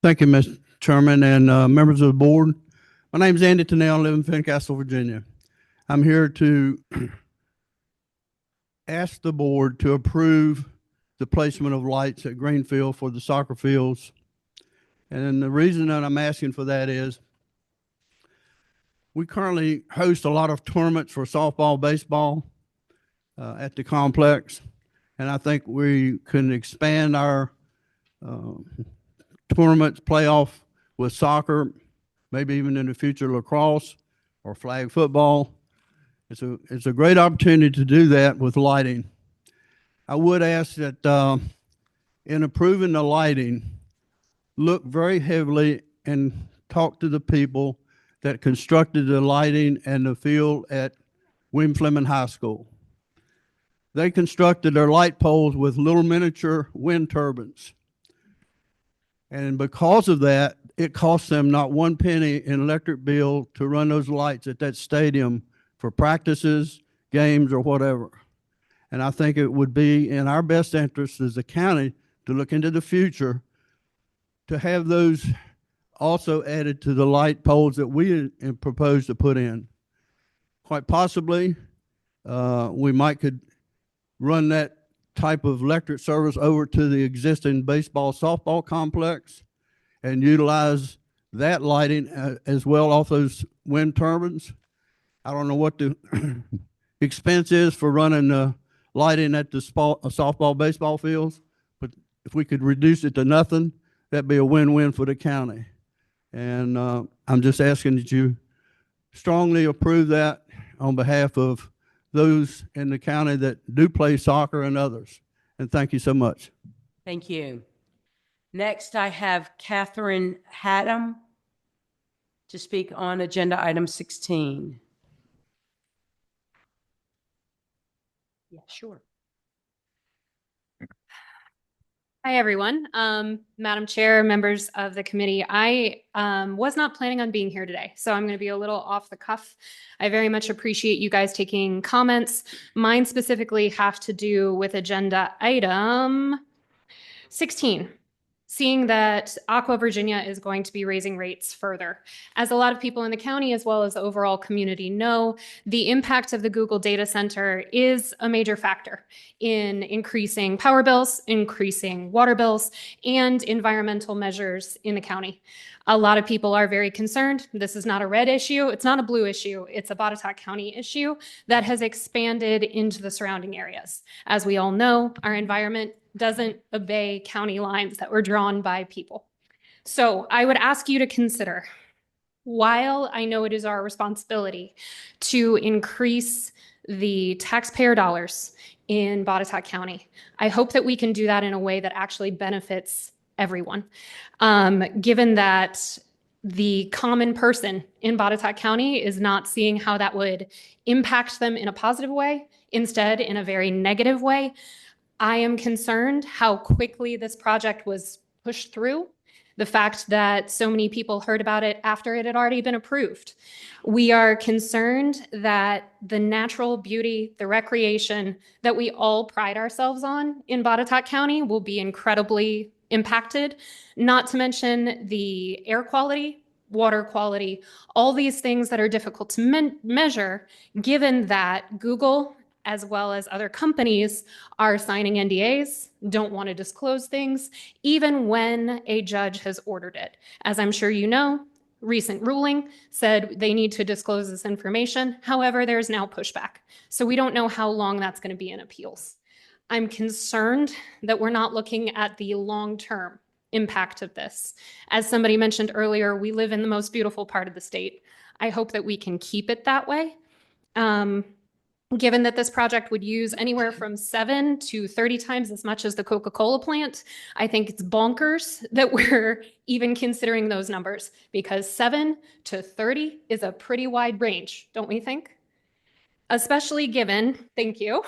Thank you, Mr. Chairman and members of the board. My name is Andy Tennell. I live in Fincastle, Virginia. I'm here to ask the board to approve the placement of lights at Greenfield for the soccer fields. And the reason that I'm asking for that is we currently host a lot of tournaments for softball, baseball at the complex. And I think we can expand our tournaments, playoff with soccer, maybe even in the future lacrosse or flag football. It's a great opportunity to do that with lighting. I would ask that in approving the lighting, look very heavily and talk to the people that constructed the lighting and the field at William Fleming High School. They constructed their light poles with little miniature wind turbines. And because of that, it cost them not one penny in electric bill to run those lights at that stadium for practices, games, or whatever. And I think it would be in our best interest as a county to look into the future to have those also added to the light poles that we propose to put in. Quite possibly, we could run that type of electric service over to the existing baseball, softball complex and utilize that lighting as well off those wind turbines. I don't know what the expense is for running the lighting at the softball, baseball fields, but if we could reduce it to nothing, that'd be a win-win for the county. And I'm just asking that you strongly approve that on behalf of those in the county that do play soccer and others. And thank you so much. Thank you. Next, I have Catherine Haddam to speak on agenda item 16. Yeah, sure. Hi, everyone. Madam Chair, members of the committee, I was not planning on being here today, so I'm going to be a little off the cuff. I very much appreciate you guys taking comments. Mine specifically have to do with agenda item 16. Seeing that Aqua Virginia is going to be raising rates further. As a lot of people in the county as well as the overall community know, the impact of the Google data center is a major factor in increasing power bills, increasing water bills, and environmental measures in the county. A lot of people are very concerned. This is not a red issue. It's not a blue issue. It's a Botetourt County issue that has expanded into the surrounding areas. As we all know, our environment doesn't obey county lines that were drawn by people. So I would ask you to consider, while I know it is our responsibility to increase the taxpayer dollars in Botetourt County, I hope that we can do that in a way that actually benefits everyone. Given that the common person in Botetourt County is not seeing how that would impact them in a positive way, instead in a very negative way, I am concerned how quickly this project was pushed through, the fact that so many people heard about it after it had already been approved. We are concerned that the natural beauty, the recreation that we all pride ourselves on in Botetourt County will be incredibly impacted, not to mention the air quality, water quality, all these things that are difficult to measure, given that Google as well as other companies are signing NDAs, don't want to disclose things, even when a judge has ordered it. As I'm sure you know, recent ruling said they need to disclose this information. However, there's now pushback. So we don't know how long that's going to be in appeals. I'm concerned that we're not looking at the long-term impact of this. As somebody mentioned earlier, we live in the most beautiful part of the state. I hope that we can keep it that way. Given that this project would use anywhere from 7 to 30 times as much as the Coca-Cola plant, I think it's bonkers that we're even considering those numbers, because 7 to 30 is a pretty wide range, don't we think? Especially given, thank you,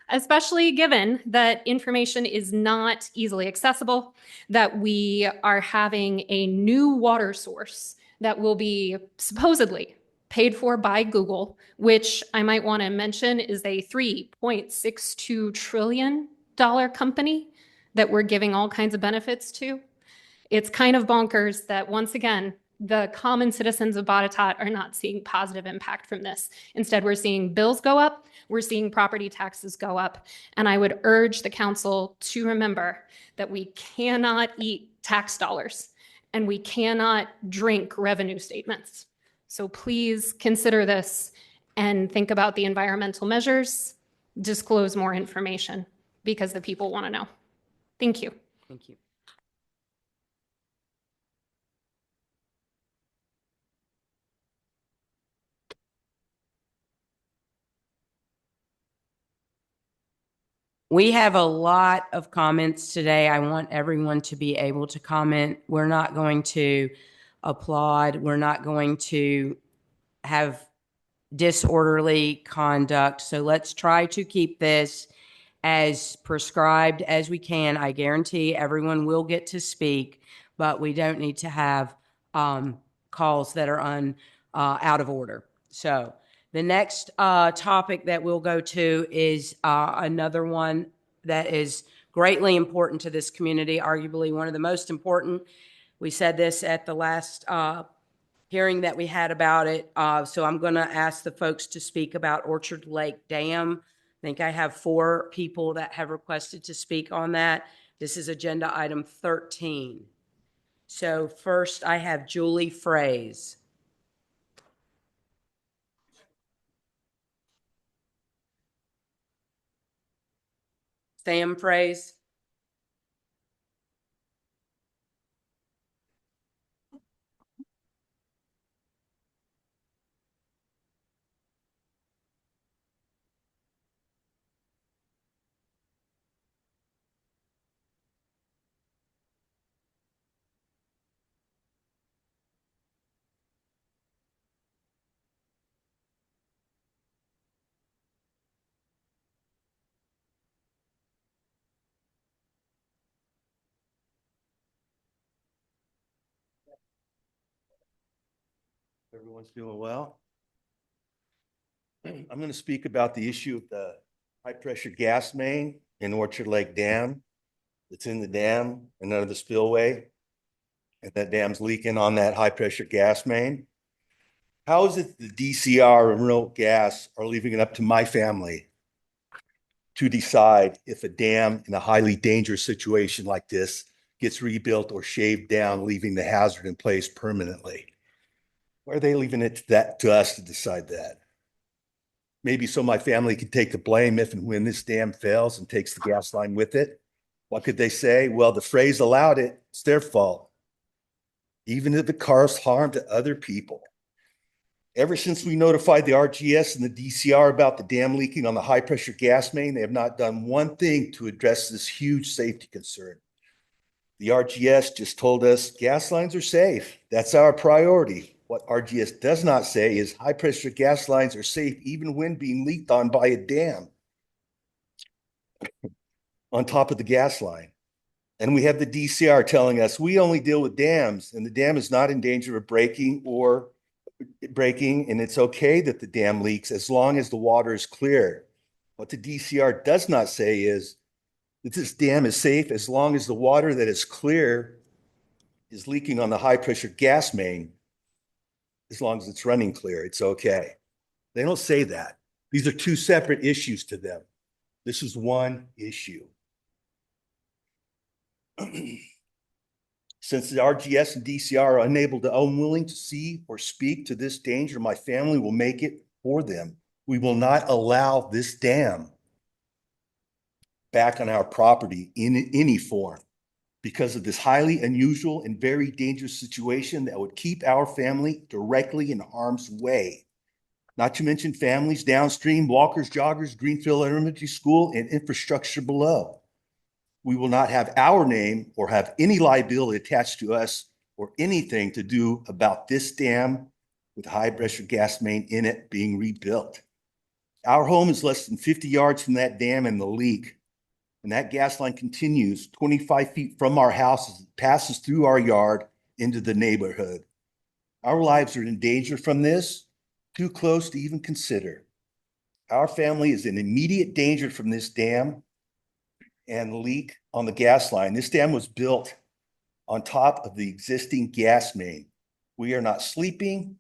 especially given that information is not easily accessible, that we are having a new water source that will be supposedly paid for by Google, which I might want to mention is a $3.62 trillion company that we're giving all kinds of benefits to. it's kind of bonkers that once again, the common citizens of Botetourt are not seeing positive impact from this. Instead, we're seeing bills go up, we're seeing property taxes go up. And I would urge the council to remember that we cannot eat tax dollars and we cannot drink revenue statements. So please consider this and think about the environmental measures, disclose more information because the people want to know. Thank you. Thank you. We have a lot of comments today. I want everyone to be able to comment. We're not going to applaud. We're not going to have disorderly conduct. So let's try to keep this as prescribed as we can. I guarantee everyone will get to speak, but we don't need to have calls that are out of order. So the next topic that we'll go to is another one that is greatly important to this community, arguably one of the most important. We said this at the last hearing that we had about it. So I'm going to ask the folks to speak about Orchard Lake Dam. I think I have 4 people that have requested to speak on that. This is agenda item 13. So first I have Julie Fraze. Sam Fraze. Everyone's doing well. I'm going to speak about the issue of the high pressure gas main in Orchard Lake Dam. It's in the dam and under the spillway. And that dam's leaking on that high pressure gas main. How is it the DCR and real gas are leaving it up to my family to decide if a dam in a highly dangerous situation like this gets rebuilt or shaved down, leaving the hazard in place permanently? Why are they leaving it to us to decide that? Maybe so my family can take the blame if and when this dam fails and takes the gas line with it. What could they say? Well, the phrase allowed it. It's their fault. Even if it caused harm to other people. Ever since we notified the RGS and the DCR about the dam leaking on the high pressure gas main, they have not done one thing to address this huge safety concern. The RGS just told us gas lines are safe. That's our priority. What RGS does not say is high pressure gas lines are safe even when being leaked on by a dam on top of the gas line. And we have the DCR telling us we only deal with dams and the dam is not in danger of breaking, and it's okay that the dam leaks as long as the water is clear. What the DCR does not say is that this dam is safe as long as the water that is clear is leaking on the high pressure gas main. As long as it's running clear, it's okay. They don't say that. These are 2 separate issues to them. This is one issue. Since the RGS and DCR are unable to, unwilling to see or speak to this danger, my family will make it for them. We will not allow this dam back on our property in any form because of this highly unusual and very dangerous situation that would keep our family directly in harm's way. Not to mention families downstream, walkers, joggers, Greenfield Elementary School, and infrastructure below. We will not have our name or have any liability attached to us or anything to do about this dam with high pressure gas main in it being rebuilt. Our home is less than 50 yards from that dam and the leak. And that gas line continues 25 feet from our house as it passes through our yard into the neighborhood. Our lives are in danger from this, too close to even consider. Our family is in immediate danger from this dam and leak on the gas line. This dam was built on top of the existing gas main. We are not sleeping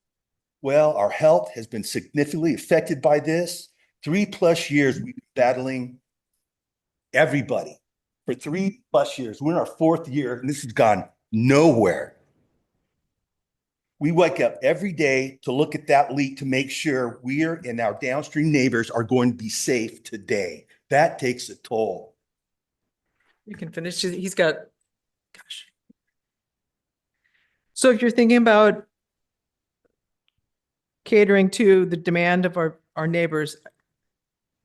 well. Our health has been significantly affected by this. 3+ years we've been battling everybody for 3+ years. We're in our 4th year and this has gone nowhere. We wake up every day to look at that leak to make sure we're and our downstream neighbors are going to be safe today. That takes a toll. You can finish. He's got, gosh. So if you're thinking about catering to the demand of our neighbors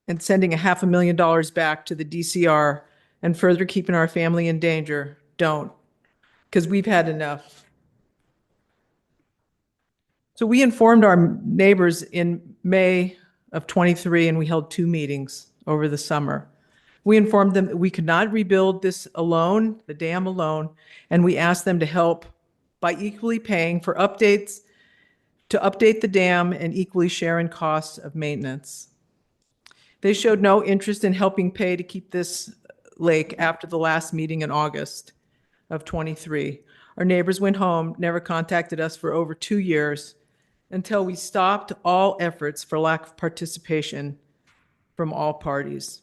and sending $500,000 back to the DCR and further keeping our family in danger, don't, because we've had enough. So we informed our neighbors in May of 23, and we held 2 meetings over the summer. We informed them that we could not rebuild this alone, the dam alone, and we asked them to help by equally paying for updates, to update the dam and equally share in costs of maintenance. They showed no interest in helping pay to keep this lake after the last meeting in August of 23. Our neighbors went home, never contacted us for over 2 years until we stopped all efforts for lack of participation from all parties.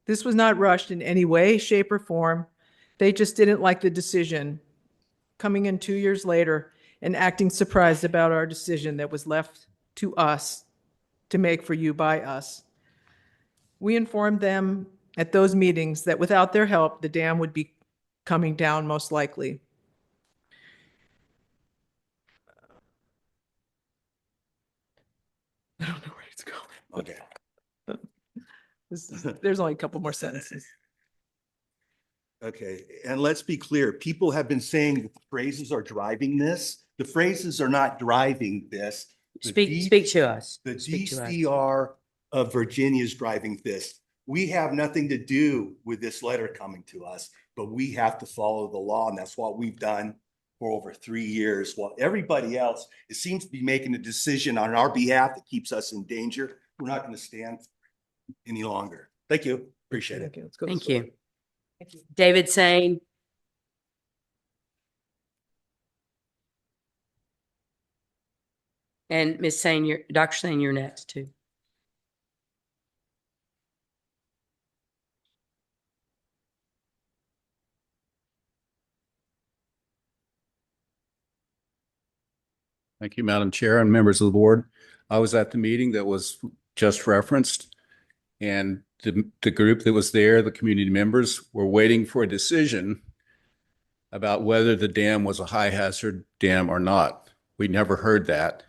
This was not rushed in any way, shape, or form. They just didn't like the decision, coming in 2 years later and acting surprised about our decision that was left to us to make for you by us. We informed them at those meetings that without their help, the dam would be coming down most likely. I don't know where it's going. Okay. There's only a couple more sentences. Okay, and let's be clear, people have been saying that the phrases are driving this. The phrases are not driving this. Speak to us. The Speak to us. DCR of Virginia is driving this. We have nothing to do with this letter coming to us, but we have to follow the law, and that's what we've done for over 3 years. While everybody else, it seems to be making a decision on our behalf that keeps us in danger. We're not going to stand any longer. Thank you. Appreciate it. Okay, let's go Thank this way. you. David Sane. And Ms. Sane, Dr. Sane, you're next too. Thank you, Madam Chair and members of the board. I was at the meeting that was just referenced, and the group that was there, the community members, were waiting for a decision about whether the dam was a high hazard dam or not. We never heard that.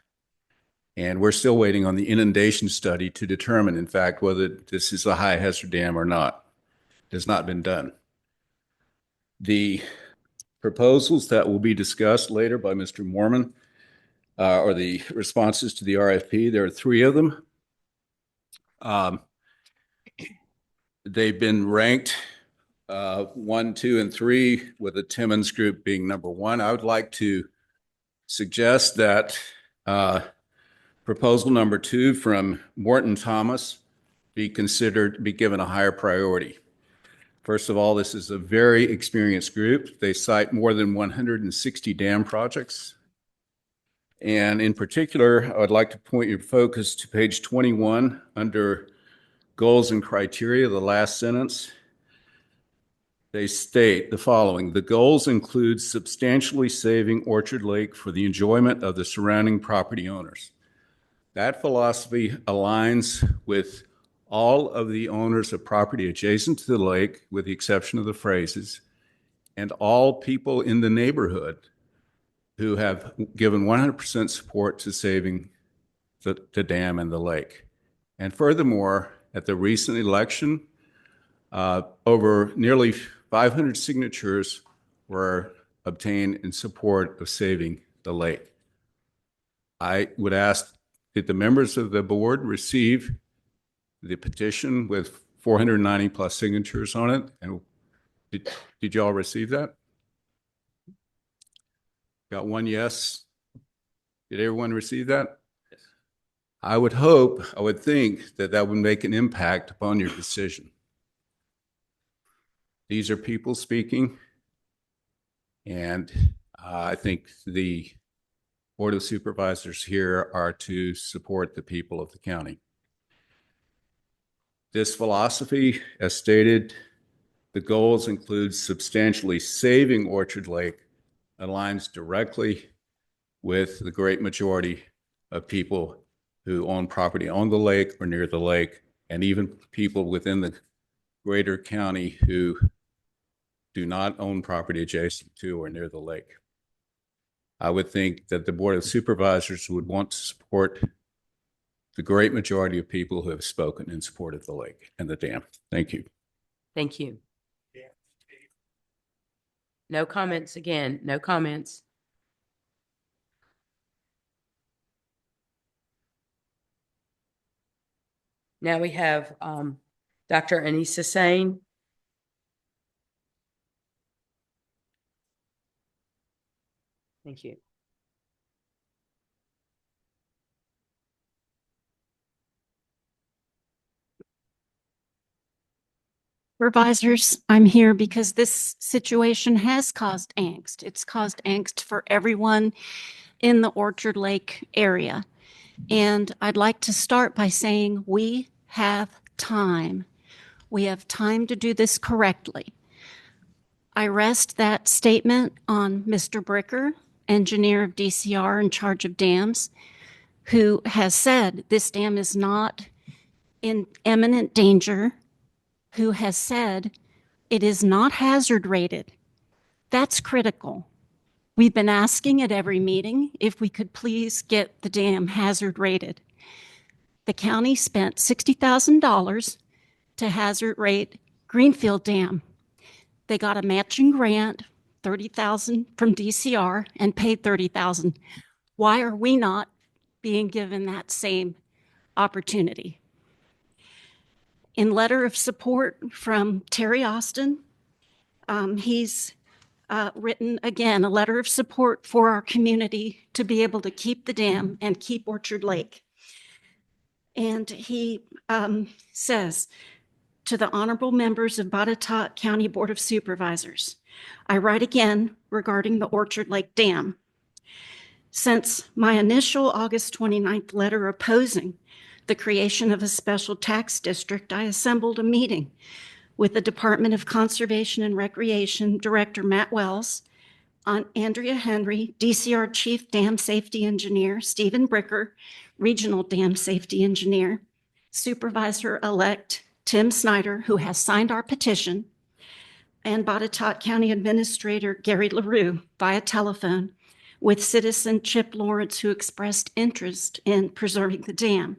And we're still waiting on the inundation study to determine, in fact, whether this is a high hazard dam or not. It has not been done. The proposals that will be discussed later by Mr. Mormon are the responses to the RFP. There are 3 of them. They've been ranked 1, 2, and 3, with the Timmons group being number 1. I would like to suggest that proposal number 2 from Morton Thomas be given a higher priority. First of all, this is a very experienced group. They cite more than 160 dam projects. And in particular, I would like to point your focus to page 21 under goals and criteria, the last sentence. They state the following: the goals include substantially saving Orchard Lake for the enjoyment of the surrounding property owners. That philosophy aligns with all of the owners of property adjacent to the lake, with the exception of the phrases, and all people in the neighborhood who have given 100% support to saving the dam and the lake. And furthermore, at the recent election, over nearly 500 signatures were obtained in support of saving the lake. I would ask that the members of the board receive the petition with 490 plus signatures on it. And did y'all receive that? Got 1 yes. Did everyone receive that? Yes. I would think that that would make an impact upon your decision. These are people speaking, And I think the Board of Supervisors here are to support the people of the county. This philosophy, as stated, the goals include substantially saving Orchard Lake, aligns directly with the great majority of people who own property on the lake or near the lake, and even people within the greater county who do not own property adjacent to or near the lake. I would think that the Board of Supervisors would want to support the great majority of people who have spoken in support of the lake and the dam. Thank you. Thank you. No comments again, no comments. Now we have Dr. Anissa Sain. Thank you. Supervisors, I'm here because this situation has caused angst. It's caused angst for everyone in the Orchard Lake area. And I'd like to start by saying we have time. We have time to do this correctly. I rest that statement on Mr. Bricker, engineer of DCR in charge of dams, who has said this dam is not in imminent danger, who has said it is not hazard rated. That's critical. We've been asking at every meeting if we could please get the dam hazard rated. The county spent $60,000 to hazard rate Greenfield Dam. They got a matching grant, $30,000 from DCR, and paid $30,000. Why are we not being given that same opportunity? In letter of support from Terry Austin, he's written, again, a letter of support for our community to be able to keep the dam and keep Orchard Lake. And he says, to the honorable members of Botetourt County Board of Supervisors, I write again regarding the Orchard Lake Dam. Since my initial August 29th letter opposing the creation of a special tax district, I assembled a meeting with the Department of Conservation and Recreation Director Matt Wells, Andrea Henry, DCR Chief Dam Safety Engineer, Stephen Bricker, Regional Dam Safety Engineer, Supervisor-elect Tim Snyder, who has signed our petition, and Botetourt County Administrator Gary LaRue via telephone, with citizen Chip Lawrence, who expressed interest in preserving the dam.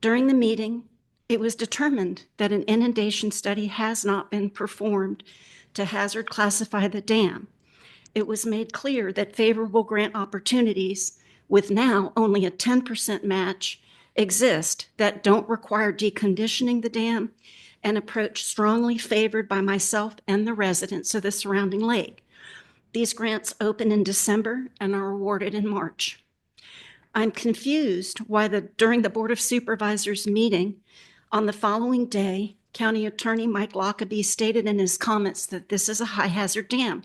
During the meeting, it was determined that an inundation study has not been performed to hazard classify the dam. It was made clear that favorable grant opportunities, with now only a 10% match, exist that don't require deconditioning the dam, an approach strongly favored by myself and the residents of the surrounding lake. These grants open in December and are awarded in March. I'm confused why during the Board of Supervisors meeting on the following day, County Attorney Mike Lockaby stated in his comments that this is a high hazard dam.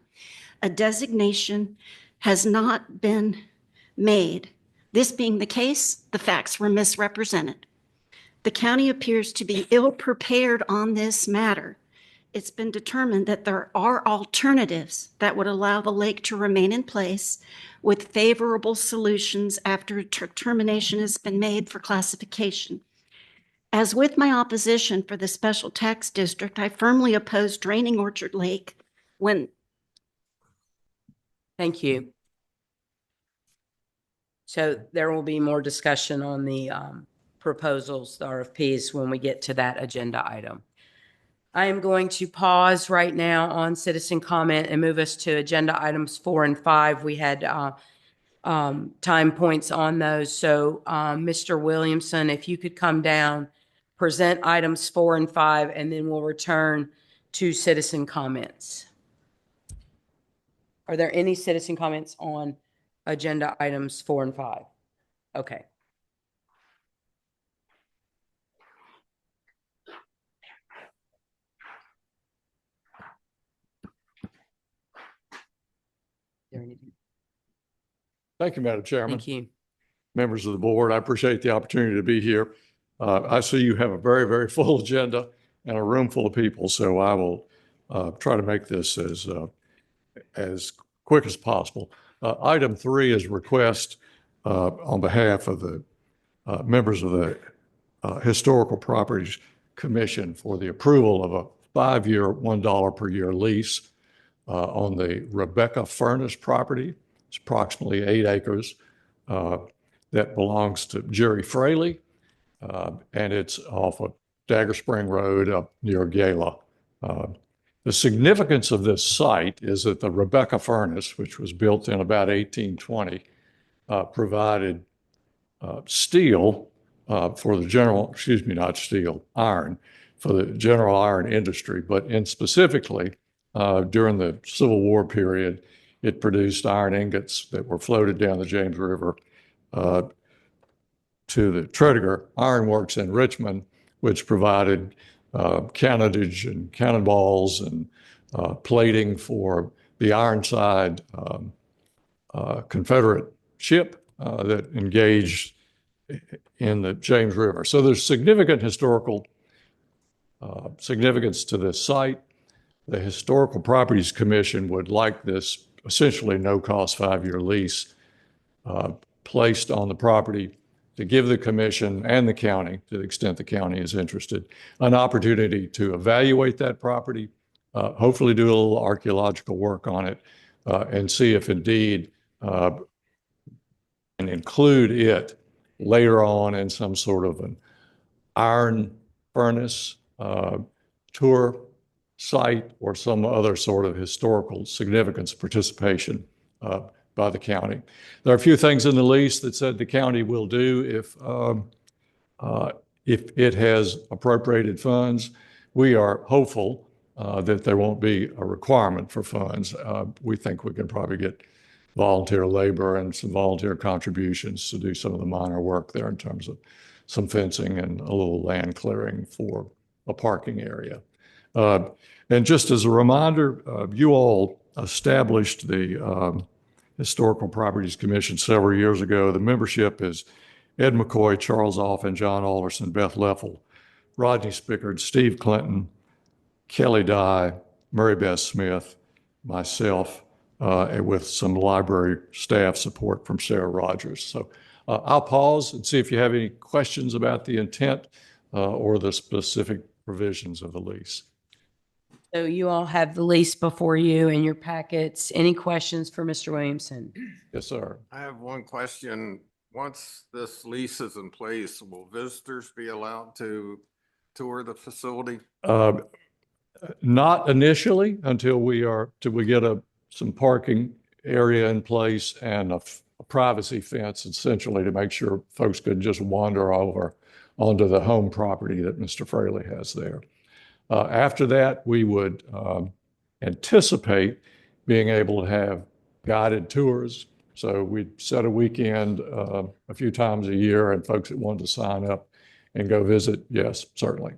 A designation has not been made. This being the case, the facts were misrepresented. The county appears to be ill-prepared on this matter. It's been determined that there are alternatives that would allow the lake to remain in place with favorable solutions after a determination has been made for classification. As with my opposition for the special tax district, I firmly oppose draining Orchard Lake when. Thank you. So there will be more discussion on the proposals, the RFPs, when we get to that agenda item. I am going to pause right now on citizen comment and move us to agenda items 4 and 5. We had time points on those. So Mr. Williamson, if you could come down, present items 4 and 5, and then we'll return to citizen comments. Are there any citizen comments on agenda items 4 and 5? Okay. Thank you, Madam Chairman. Thank you. Members of the board, I appreciate the opportunity to be here. I see you have a very, very full agenda and a room full of people, so I will try to make this as quick as possible. Item 3 is request on behalf of the members of the Historical Properties Commission for the approval of a 5-year, $1 per year lease on the Rebecca Furnace property. It's approximately 8 acres that belongs to Jerry Fraley, and it's off of Dagger Spring Road up near Gala. The significance of this site is that the Rebecca Furnace, which was built in about 1820, provided steel for the general, not steel, iron, for the general iron industry. But in specifically, during the Civil War period, it produced iron ingots that were floated down the James River to the Tredegar Iron Works in Richmond, which provided cannonage and cannonballs and plating for the Ironside Confederate ship that engaged in the James River. So there's significant historical significance to this site. The Historical Properties Commission would like this essentially no-cost 5-year lease placed on the property to give the commission and the county, to the extent the county is interested, an opportunity to evaluate that property, hopefully do a little archaeological work on it, and see if indeed and include it later on in some sort of an iron furnace tour site or some other sort of historical significance participation by the county. There are a few things in the lease that said the county will do if it has appropriated funds. We are hopeful that there won't be a requirement for funds. We think we can probably get volunteer labor and some volunteer contributions to do some of the minor work there in terms of some fencing and a little land clearing for a parking area. And just as a reminder, you all established the Historical Properties Commission several years ago. The membership is Ed McCoy, Charles Offen, John Alderson, Beth Leffel, Rodney Spickard, Steve Clinton, Kelly Dye, Mary Beth Smith, myself, and with some library staff support from Sarah Rogers. So I'll pause and see if you have any questions about the intent or the specific provisions of the lease. So you all have the lease before you in your packets. Any questions for Mr. Williamson? Yes, sir. I have one question. Once this lease is in place, will visitors be allowed to tour the facility? Not initially until we get some parking area in place and a privacy fence, essentially, to make sure folks could just wander over onto the home property that Mr. Fraley has there. After that, we would anticipate being able to have guided tours. So we'd set a weekend a few times a year, and folks that wanted to sign up and go visit, yes, certainly.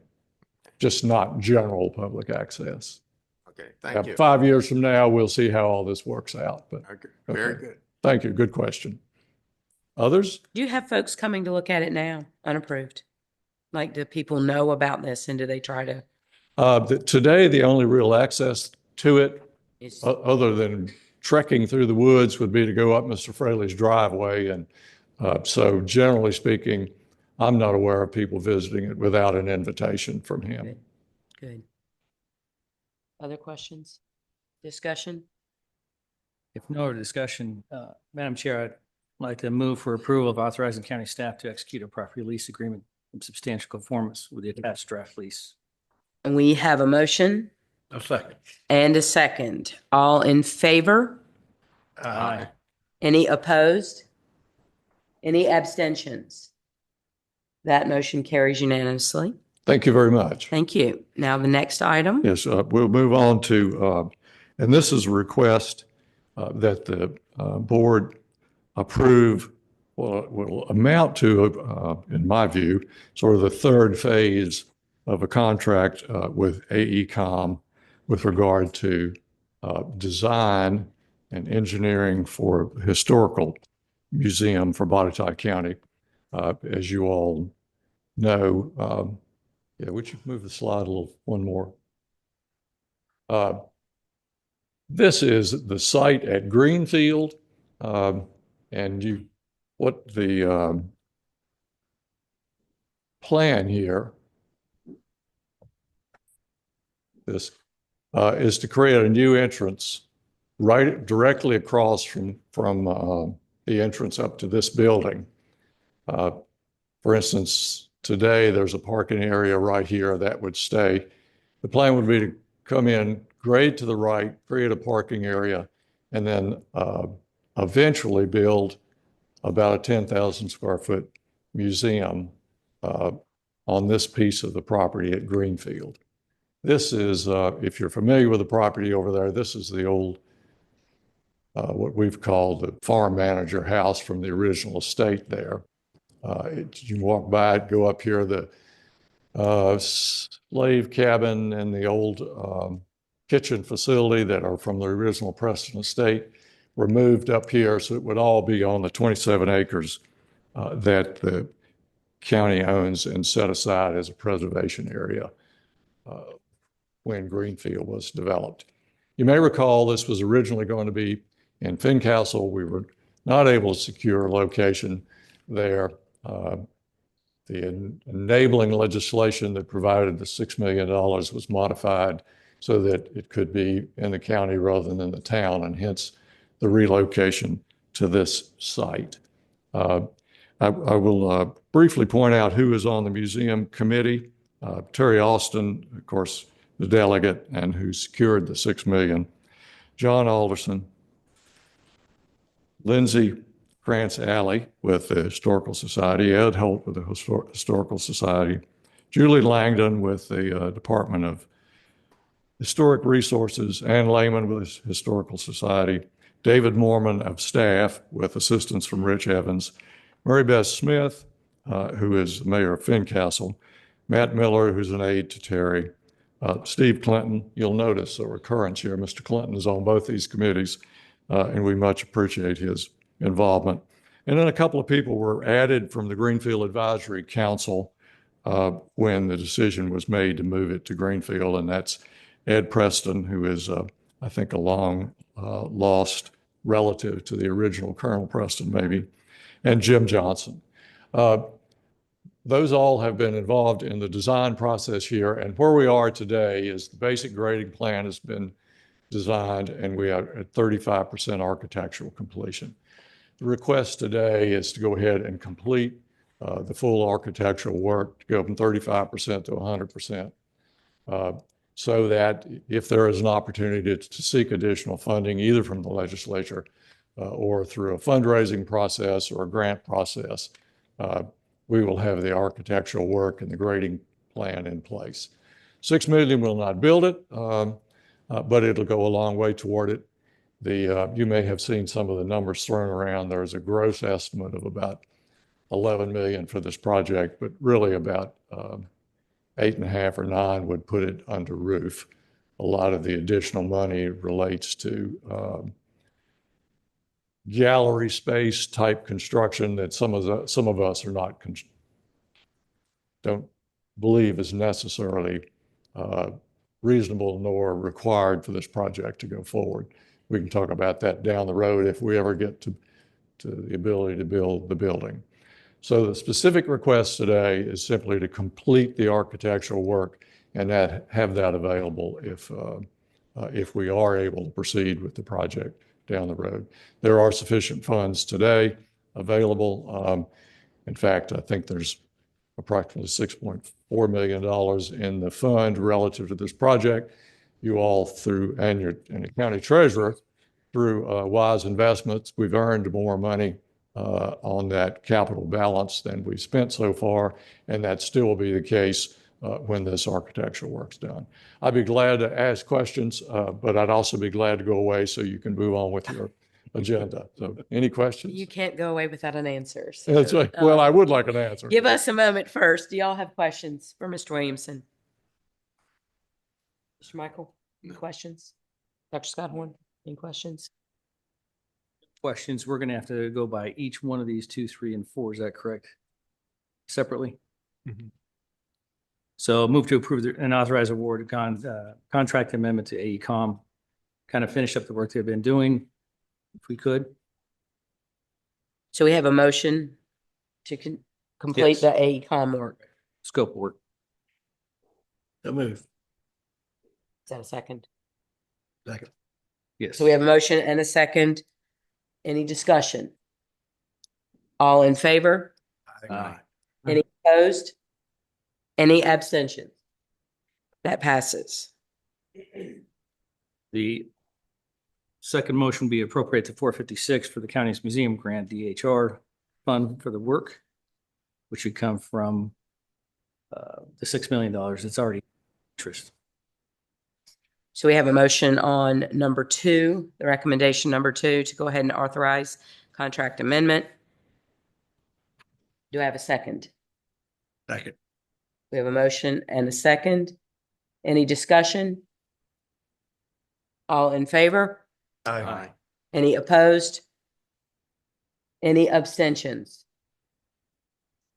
Just not general public access. Okay, thank you. 5 years from now, we'll see how all this works out. But Okay, very good. Thank you. Good question. Others? Do you have folks coming to look at it now, unapproved? Like, do people know about this and do they try to? Today, the only real access to it, Is- other than trekking through the woods, would be to go up Mr. Fraley's driveway. And so generally speaking, I'm not aware of people visiting it without an invitation from him. Good. Good. Other questions? Discussion? If no other discussion, Madam Chair, I'd like to move for approval of authorizing county staff to execute a property lease agreement in substantial conformance with the attached draft lease. And we have a motion A second. and a second. All in favor? Aye. Any opposed? Any abstentions? That motion carries unanimously. Thank you very much. Thank you. Now the next item. Yes, we'll move on to, and this is a request that the board approve what will amount to, in my view, sort of the third phase of a contract with AECom with regard to design and engineering for historical museum for Botetourt County. As you all know, yeah, would you move the slide a little, one more? This is the site at Greenfield. And what the plan here is to create a new entrance right directly across from the entrance up to this building. For instance, today there's a parking area right here that would stay. The plan would be to come in, grade to the right, create a parking area, and then eventually build about a 10,000 square foot museum on this piece of the property at Greenfield. This is, if you're familiar with the property over there, this is the old, what we've called the farm manager house from the original estate there. You walk by it, go up here, the slave cabin and the old kitchen facility that are from the original Preston estate were moved up here, so it would all be on the 27 acres that the county owns and set aside as a preservation area when Greenfield was developed. You may recall this was originally going to be in Fincastle. We were not able to secure a location there. The enabling legislation that provided the $6 million was modified so that it could be in the county rather than in the town, and hence the relocation to this site. I will briefly point out who is on the museum committee. Terry Austin, of course, the delegate, and who secured the $6 million. John Alderson, Lindsay Krantz Alley with the Historical Society, Ed Holt with the Historical Society, Julie Langdon with the Department of Historic Resources, Ann Lehman with the Historical Society, David Mormon of staff with assistance from Rich Evans, Mary Beth Smith, who is mayor of Fincastle, Matt Miller, who's an aide to Terry, Steve Clinton. You'll notice a recurrence here. Mr. Clinton is on both these committees, and we much appreciate his involvement. And then a couple of people were added from the Greenfield Advisory Council when the decision was made to move it to Greenfield, and that's Ed Preston, who is, I think, a long lost relative to the original Colonel Preston, maybe, and Jim Johnson. Those all have been involved in the design process here, and where we are today is the basic grading plan has been designed, and we are at 35% architectural completion. The request today is to go ahead and complete the full architectural work, to go from 35% to 100%, so that if there is an opportunity to seek additional funding, either from the legislature or through a fundraising process or a grant process, we will have the architectural work and the grading plan in place. $6 million will not build it, but it'll go a long way toward it. You may have seen some of the numbers thrown around. There's a gross estimate of about $11 million for this project, but really about 8.5 or 9 would put it under roof. A lot of the additional money relates to gallery space type construction that some of us are don't believe is necessarily reasonable nor required for this project to go forward. We can talk about that down the road if we ever get to the ability to build the building. So the specific request today is simply to complete the architectural work and have that available if we are able to proceed with the project down the road. There are sufficient funds today available. In fact, I think there's approximately $6.4 million in the fund relative to this project. You all and the county treasurer through wise investments, we've earned more money on that capital balance than we've spent so far, and that still will be the case when this architectural work's done. I'd be glad to ask questions, but I'd also be glad to go away so you can move on with your agenda. So any questions? You can't go away without an answer. So, That's right. Well, I would like an answer. give us a moment first. Do y'all have questions for Mr. Williamson? Mr. Michael, any questions? Dr. Scott Horn, any questions? questions, we're going to have to go by each one of these 2, 3, and 4. Is that correct? Separately? Mhm. So move to approve and authorize award contract amendment to AECom. Kind of finish up the work they've been doing, if we could. So we have a motion to complete Yes. the AECom work. Scope of work. Is that a second? Yes. So we have a motion and a second. Any discussion? All in favor? Aye. Any opposed? Any abstentions? That passes. The second motion will be appropriate to 456 for the county's museum grant DHR fund for the work, which would come from the $6 million that's already interest. So we have a motion on number 2, the recommendation number 2, to go ahead and authorize contract amendment. Do I have a second? Second. We have a motion and a second. Any discussion? All in favor? Aye. Any opposed? Any abstentions?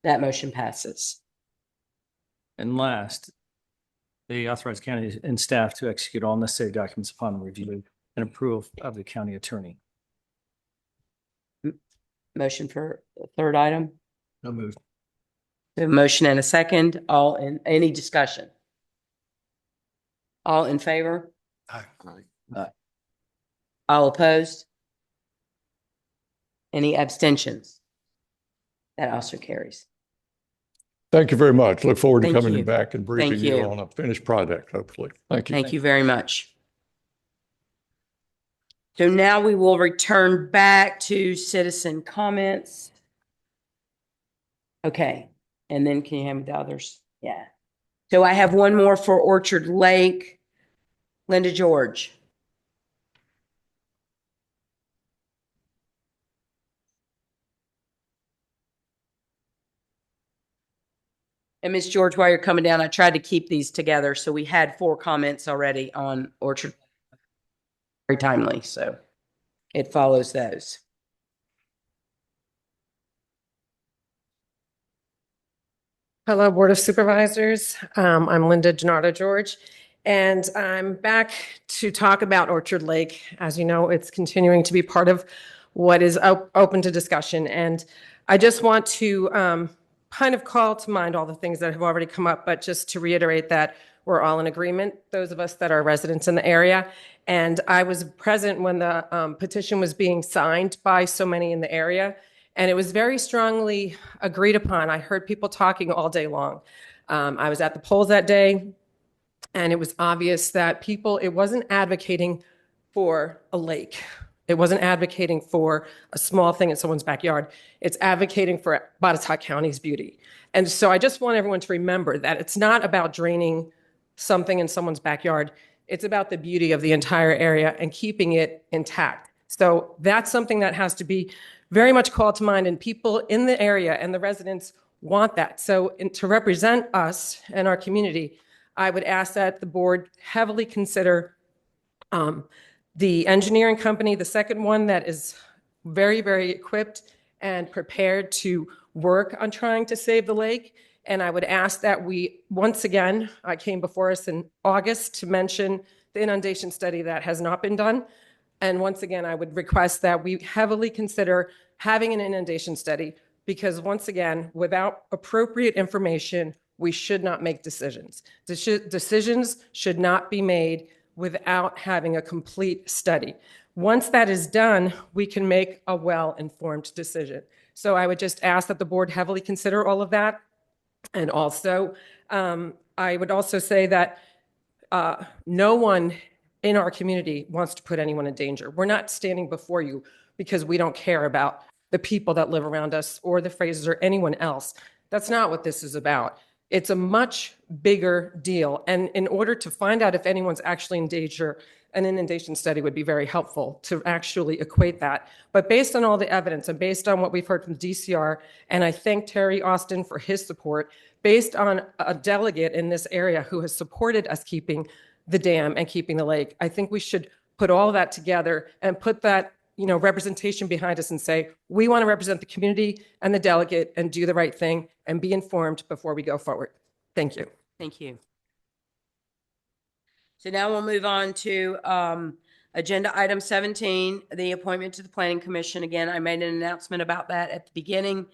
That motion passes. And last, they authorize county and staff to execute all necessary documents upon review and approval of the county attorney. Motion for the third item. No move. We have a motion and a second. All in, any discussion? All in favor? All opposed? Any abstentions? That also carries. Thank you very much. Look forward to Thank coming you. back and briefing Thank you you. on a finished project, hopefully. Thank you. Thank you very much. So now we will return back to citizen comments. Okay, and then can you hand me the others? Yeah. So I have one more for Orchard Lake. Linda George. And Ms. George, while you're coming down, I tried to keep these together. So we had 4 comments already on Orchard. Very timely, so it follows those. Hello, Board of Supervisors. I'm Linda Gennardo George, and I'm back to talk about Orchard Lake. As you know, it's continuing to be part of what is open to discussion. And I just want to kind of call to mind all the things that have already come up, but just to reiterate that we're all in agreement, those of us that are residents in the area. And I was present when the petition was being signed by so many in the area. And it was very strongly agreed upon. I heard people talking all day long. I was at the polls that day, and it was obvious that it wasn't advocating for a lake. It wasn't advocating for a small thing in someone's backyard. It's advocating for Botetourt County's beauty. And so I just want everyone to remember that it's not about draining something in someone's backyard. It's about the beauty of the entire area and keeping it intact. So that's something that has to be very much called to mind, and people in the area and the residents want that. So to represent us and our community, I would ask that the board heavily consider the engineering company, the second one that is very, very equipped and prepared to work on trying to save the lake. And I would ask that we, once again, I came before us in August to mention the inundation study that has not been done. And once again, I would request that we heavily consider having an inundation study, because once again, without appropriate information, we should not make decisions. Decisions should not be made without having a complete study. Once that is done, we can make a well-informed decision. So I would just ask that the board heavily consider all of that. And also, I would also say that no one in our community wants to put anyone in danger. We're not standing before you because we don't care about the people that live around us or the Frasers or anyone else. That's not what this is about. It's a much bigger deal. And in order to find out if anyone's actually in danger, an inundation study would be very helpful to actually equate that. But based on all the evidence and based on what we've heard from DCR, and I thank Terry Austin for his support, based on a delegate in this area who has supported us keeping the dam and keeping the lake, I think we should put all that together and put that representation behind us and say, we want to represent the community and the delegate and do the right thing and be informed before we go forward. Thank you. Thank you. So now we'll move on to agenda item 17, the appointment to the Planning Commission. Again, I made an announcement about that at the beginning.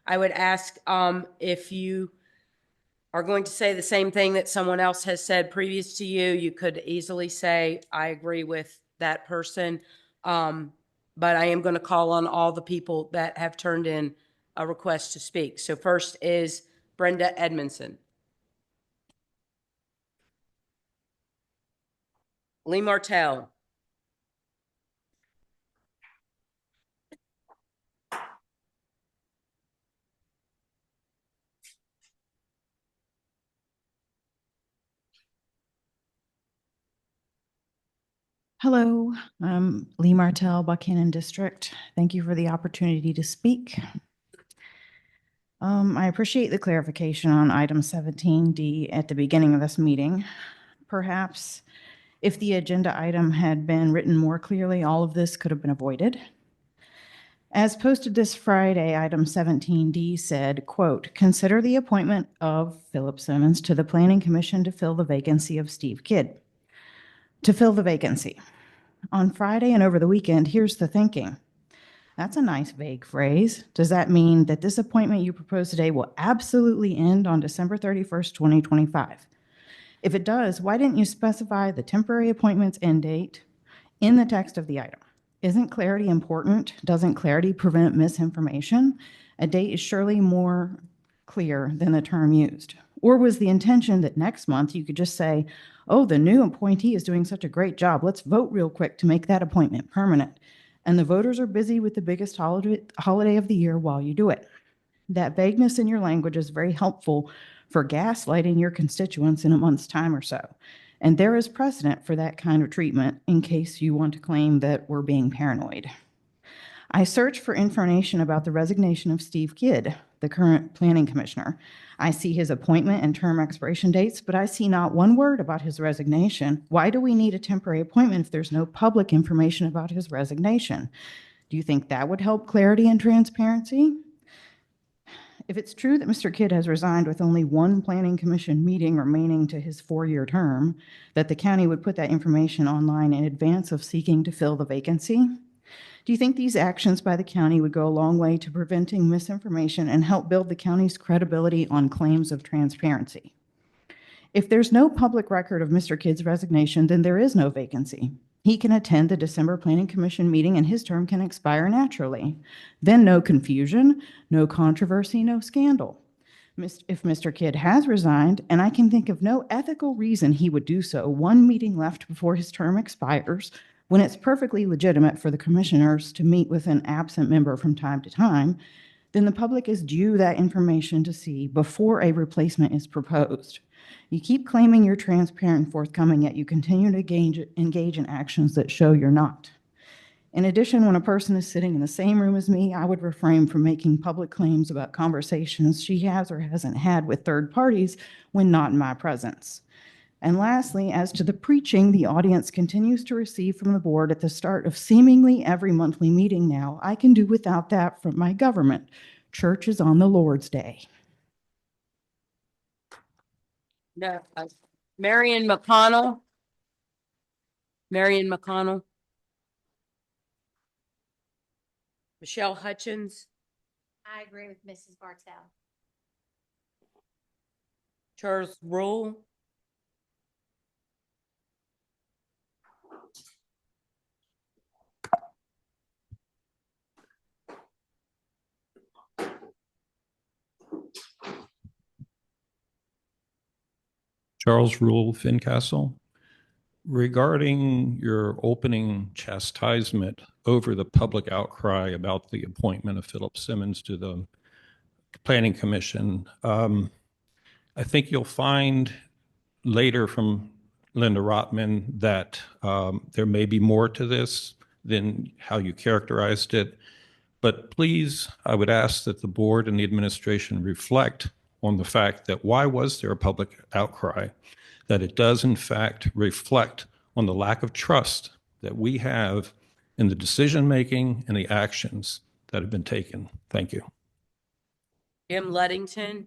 I would ask if you are going to say the same thing that someone else has said previous to you, you could easily say, I agree with that person. But I am going to call on all the people that have turned in a request to speak. So first is Brenda Edmondson. Lee Martell. Hello, I'm Lee Martell, Buchanan District. Thank you for the opportunity to speak. I appreciate the clarification on item 17D at the beginning of this meeting. Perhaps if the agenda item had been written more clearly, all of this could have been avoided. As posted this Friday, item 17D said, quote, consider the appointment of Philip Simmons to the Planning Commission to fill the vacancy of Steve Kidd. To fill the vacancy. On Friday and over the weekend, here's the thinking. That's a nice vague phrase. Does that mean that this appointment you propose today will absolutely end on December 31st, 2025? If it does, why didn't you specify the temporary appointment's end date in the text of the item? Isn't clarity important? Doesn't clarity prevent misinformation? A date is surely more clear than the term used. Or was the intention that next month you could just say, oh, the new appointee is doing such a great job. Let's vote real quick to make that appointment permanent. And the voters are busy with the biggest holiday of the year while you do it. That vagueness in your language is very helpful for gaslighting your constituents in a month's time or so. And there is precedent for that kind of treatment in case you want to claim that we're being paranoid. I searched for information about the resignation of Steve Kidd, the current planning commissioner. I see his appointment and term expiration dates, but I see not one word about his resignation. Why do we need a temporary appointment if there's no public information about his resignation? Do you think that would help clarity and transparency? If it's true that Mr. Kidd has resigned with only one planning commission meeting remaining to his 4-year term, that the county would put that information online in advance of seeking to fill the vacancy? Do you think these actions by the county would go a long way to preventing misinformation and help build the county's credibility on claims of transparency? If there's no public record of Mr. Kidd's resignation, then there is no vacancy. He can attend the December Planning Commission meeting and his term can expire naturally. Then no confusion, no controversy, no scandal. If Mr. Kidd has resigned, and I can think of no ethical reason he would do so, one meeting left before his term expires, when it's perfectly legitimate for the commissioners to meet with an absent member from time to time, then the public is due that information to see before a replacement is proposed. You keep claiming you're transparent and forthcoming, yet you continue to engage in actions that show you're not. In addition, when a person is sitting in the same room as me, I would refrain from making public claims about conversations she has or hasn't had with third parties when not in my presence. And lastly, as to the preaching the audience continues to receive from the board at the start of seemingly every monthly meeting now, I can do without that from my government. Church is on the Lord's Day. No, Marion McConnell. Marion McConnell. Michelle Hutchins. I agree with Mrs. Bartell. Charles Rule. Charles Rule, Fincastle. Regarding your opening chastisement over the public outcry about the appointment of Philip Simmons to the Planning Commission, I think you'll find later from Linda Rotman that there may be more to this than how you characterized it. But please, I would ask that the board and the administration reflect on the fact that why was there a public outcry? That it does in fact reflect on the lack of trust that we have in the decision-making and the actions that have been taken. Thank you. Jim Luddington.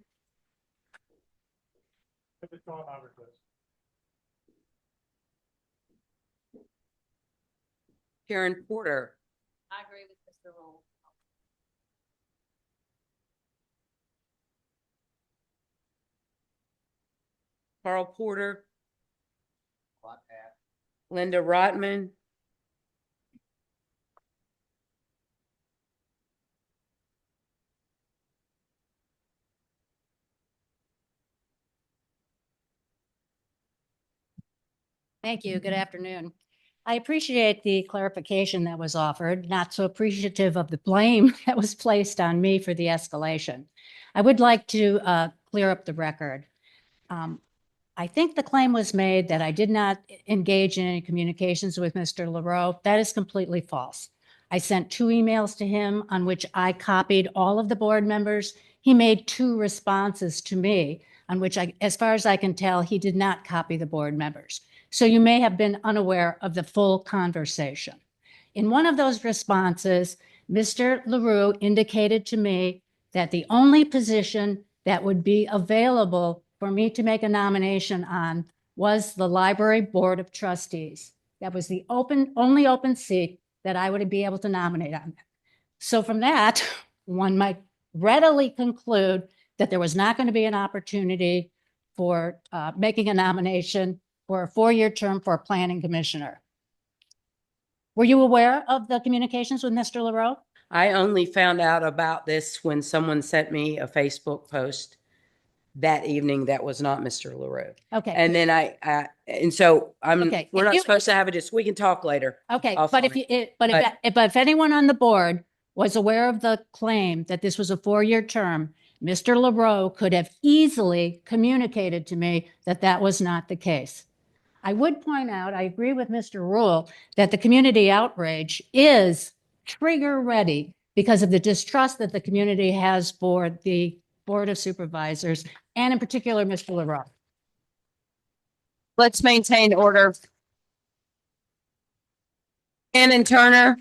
Karen Porter. I agree with Mr. Rule. Carl Porter. Linda Rotman. Thank you. Good afternoon. I appreciate the clarification that was offered, not so appreciative of the blame that was placed on me for the escalation. I would like to clear up the record. I think the claim was made that I did not engage in any communications with Mr. LaRoe. That is completely false. I sent 2 emails to him on which I copied all of the board members. He made 2 responses to me on which, as far as I can tell, he did not copy the board members. So you may have been unaware of the full conversation. In one of those responses, Mr. LaRue indicated to me that the only position that would be available for me to make a nomination on was the library board of trustees. That was the only open seat that I would be able to nominate on. So from that, one might readily conclude that there was not going to be an opportunity for making a nomination for a 4-year term for a planning commissioner. Were you aware of the communications with Mr. LaRoe? I only found out about this when someone sent me a Facebook post that evening that was not Mr. LaRue. Okay. And then and so Okay. we're If not you- supposed to have we can talk later. Okay, offline. but if anyone on the board was aware of the claim that this was a 4-year term, Mr. LaRoe could have easily communicated to me that that was not the case. I would point out, I agree with Mr. Rule, that the community outrage is trigger ready because of the distrust that the community has for the Board of Supervisors, and in particular, Mr. LaRoe. Let's maintain order. Shannon Turner.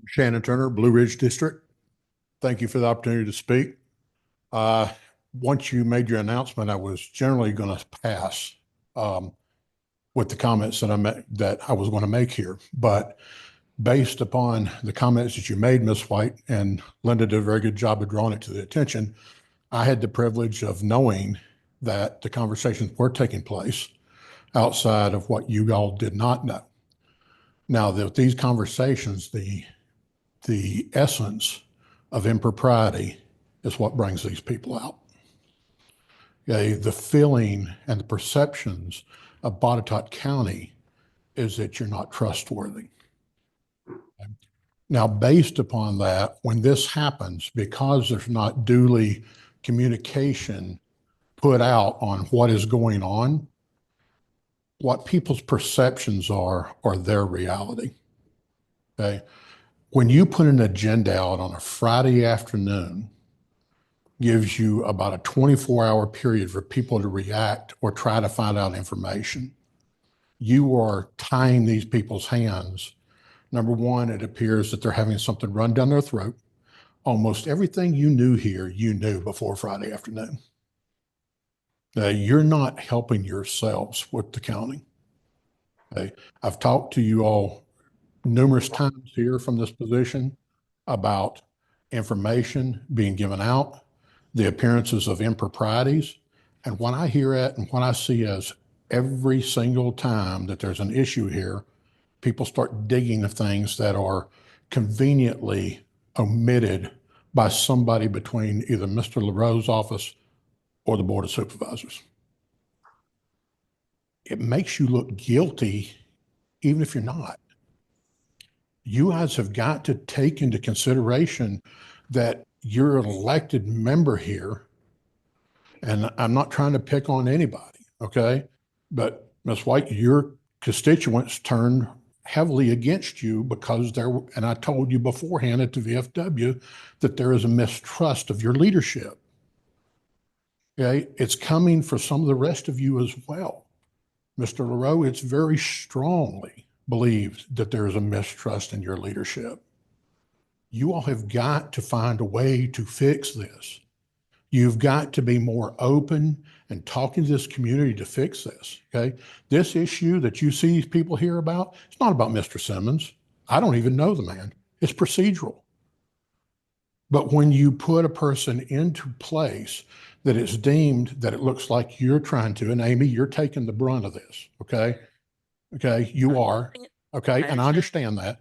Shannon Turner, Blue Ridge District. Thank you for the opportunity to speak. Once you made your announcement, I was generally going to pass with the comments that I was going to make here. But based upon the comments that you made, Ms. White, and Linda did a very good job of drawing it to the attention, I had the privilege of knowing that the conversations were taking place outside of what you all did not know. Now, these conversations, the essence of impropriety is what brings these people out. Okay, the feeling and the perceptions of Botetourt County is that you're not trustworthy. Okay. Now, based upon that, when this happens, because there's not duly communication put out on what is going on, what people's perceptions are their reality. Okay. When you put an agenda out on a Friday afternoon, gives you about a 24-hour period for people to react or try to find out information. You are tying these people's hands. Number one, it appears that they're having something run down their throat. Almost everything you knew here, you knew before Friday afternoon. You're not helping yourselves with the county. Okay. I've talked to you all numerous times here from this position about information being given out, the appearances of improprieties. And when I hear it and when I see as every single time that there's an issue here, people start digging the things that are conveniently omitted by somebody between either Mr. LaRoe's office or the Board of Supervisors. It makes you look guilty, even if you're not. You guys have got to take into consideration that you're an elected member here And I'm not trying to pick on anybody, okay? But Ms. White, your constituents turned heavily against you because and I told you beforehand at the VFW that there is a mistrust of your leadership. Okay, it's coming for some of the rest of you as well. Mr. LaRoe, it's very strongly believed that there is a mistrust in your leadership. You all have got to find a way to fix this. You've got to be more open and talking to this community to fix this, okay? This issue that you see these people here about, it's not about Mr. Simmons. I don't even know the man. It's procedural. But when you put a person into place that it's deemed that it looks like you're trying to, and Amy, you're taking the brunt of this, okay? Okay, you are, okay? And I understand that.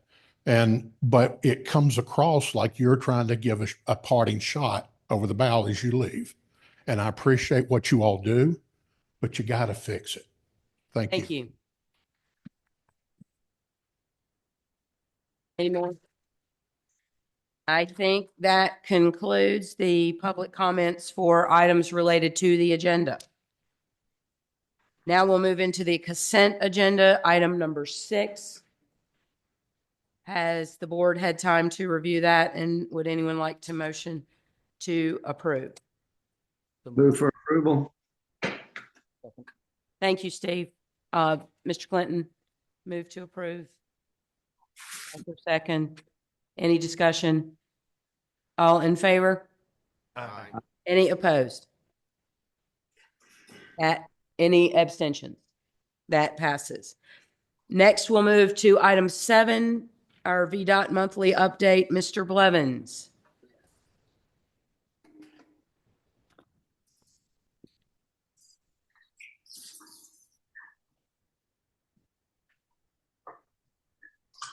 But it comes across like you're trying to give a parting shot over the bow as you leave. And I appreciate what you all do, but you got to fix it. Thank you. Thank you. Any more? I think that concludes the public comments for items related to the agenda. Now we'll move into the consent agenda, item number 6. Has the board had time to review that, and would anyone like to motion to approve? Move for approval. Thank you, Steve. Mr. Clinton, move to approve. Second. Any discussion? All in favor? Aye. Any opposed? Any abstentions? That passes. Next, we'll move to item 7, our VDOT monthly update. Mr. Blevins.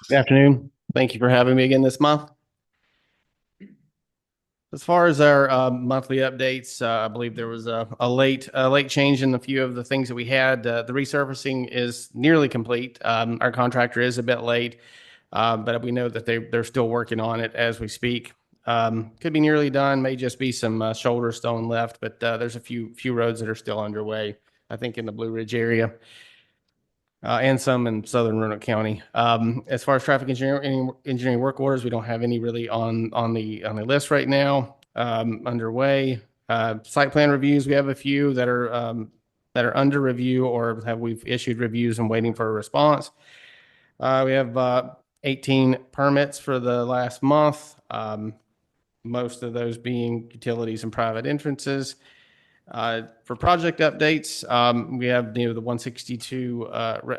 Good afternoon. Thank you for having me again this month. As far as our monthly updates, I believe there was a late change in a few of the things that we had. The resurfacing is nearly complete. Our contractor is a bit late, but we know that they're still working on it as we speak. Could be nearly done. May just be some shoulder stone left, but there's a few roads that are still underway. I think in the Blue Ridge area. And some in southern Roanoke County. As far as traffic engineering work orders, we don't have any really on the list right now. Underway. Site plan reviews, we have a few that are under review or we've issued reviews and waiting for a response. We have 18 permits for the last month. Most of those being utilities and private entrances. For project updates, we have the 162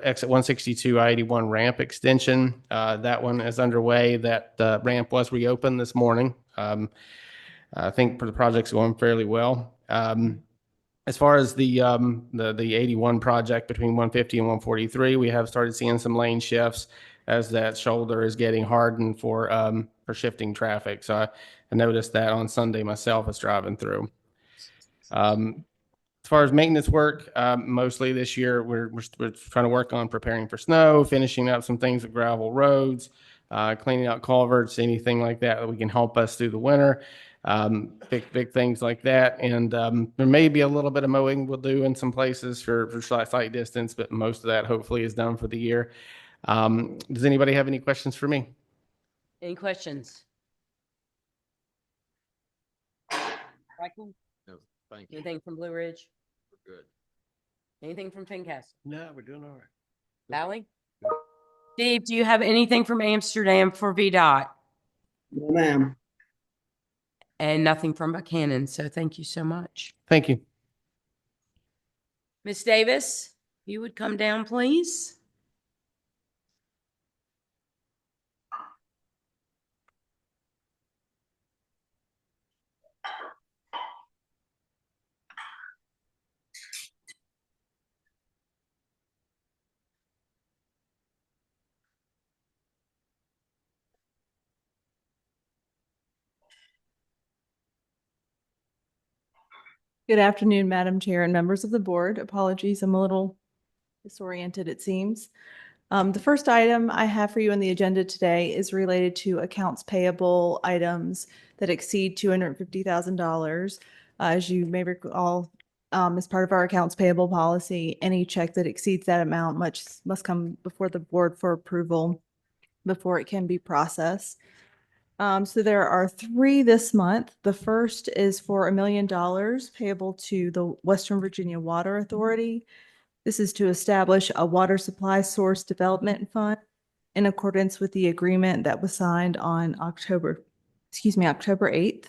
exit 162 I-81 ramp extension. That one is underway. That ramp was reopened this morning. I think the project's going fairly well. As far as the 81 project between 150 and 143, we have started seeing some lane shifts as that shoulder is getting hardened for shifting traffic. So I noticed that on Sunday myself as driving through. As far as maintenance work, mostly this year, we're trying to work on preparing for snow, finishing up some things with gravel roads, cleaning out culverts, anything like that we can help us through the winter. Big things like that. And there may be a little bit of mowing we'll do in some places for slight distance, but most of that hopefully is done for the year. Does anybody have any questions for me? Any questions? Michael? No, thank you. Anything from Blue Ridge? We're good. Anything from Fincastle? No, we're doing all right. Valley? Steve, do you have anything from Amsterdam for VDOT? No, ma'am. And nothing from Buchanan, so thank you so much. Thank you. Miss Davis, you would come down, please. Good afternoon, Madam Chair and members of the board. Apologies, I'm a little disoriented, it seems. The first item I have for you on the agenda today is related to accounts payable items that exceed $250,000. As you may recall, as part of our accounts payable policy, any check that exceeds that amount must come before the board for approval before it can be processed. So there are three this month. The first is for $1 million payable to the Western Virginia Water Authority. This is to establish a water supply source development fund in accordance with the agreement that was signed on October 8th.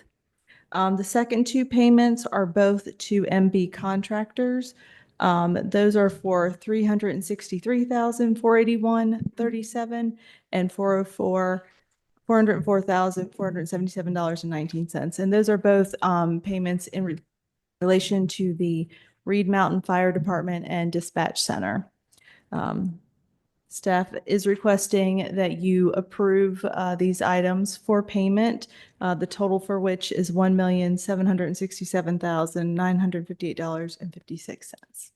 The second two payments are both to MB contractors. Those are for $363,481.37 and $404,477.19. And those are both payments in relation to the Reed Mountain Fire Department and Dispatch Center. Staff is requesting that you approve these items for payment, the total for which is $1,767,958.56.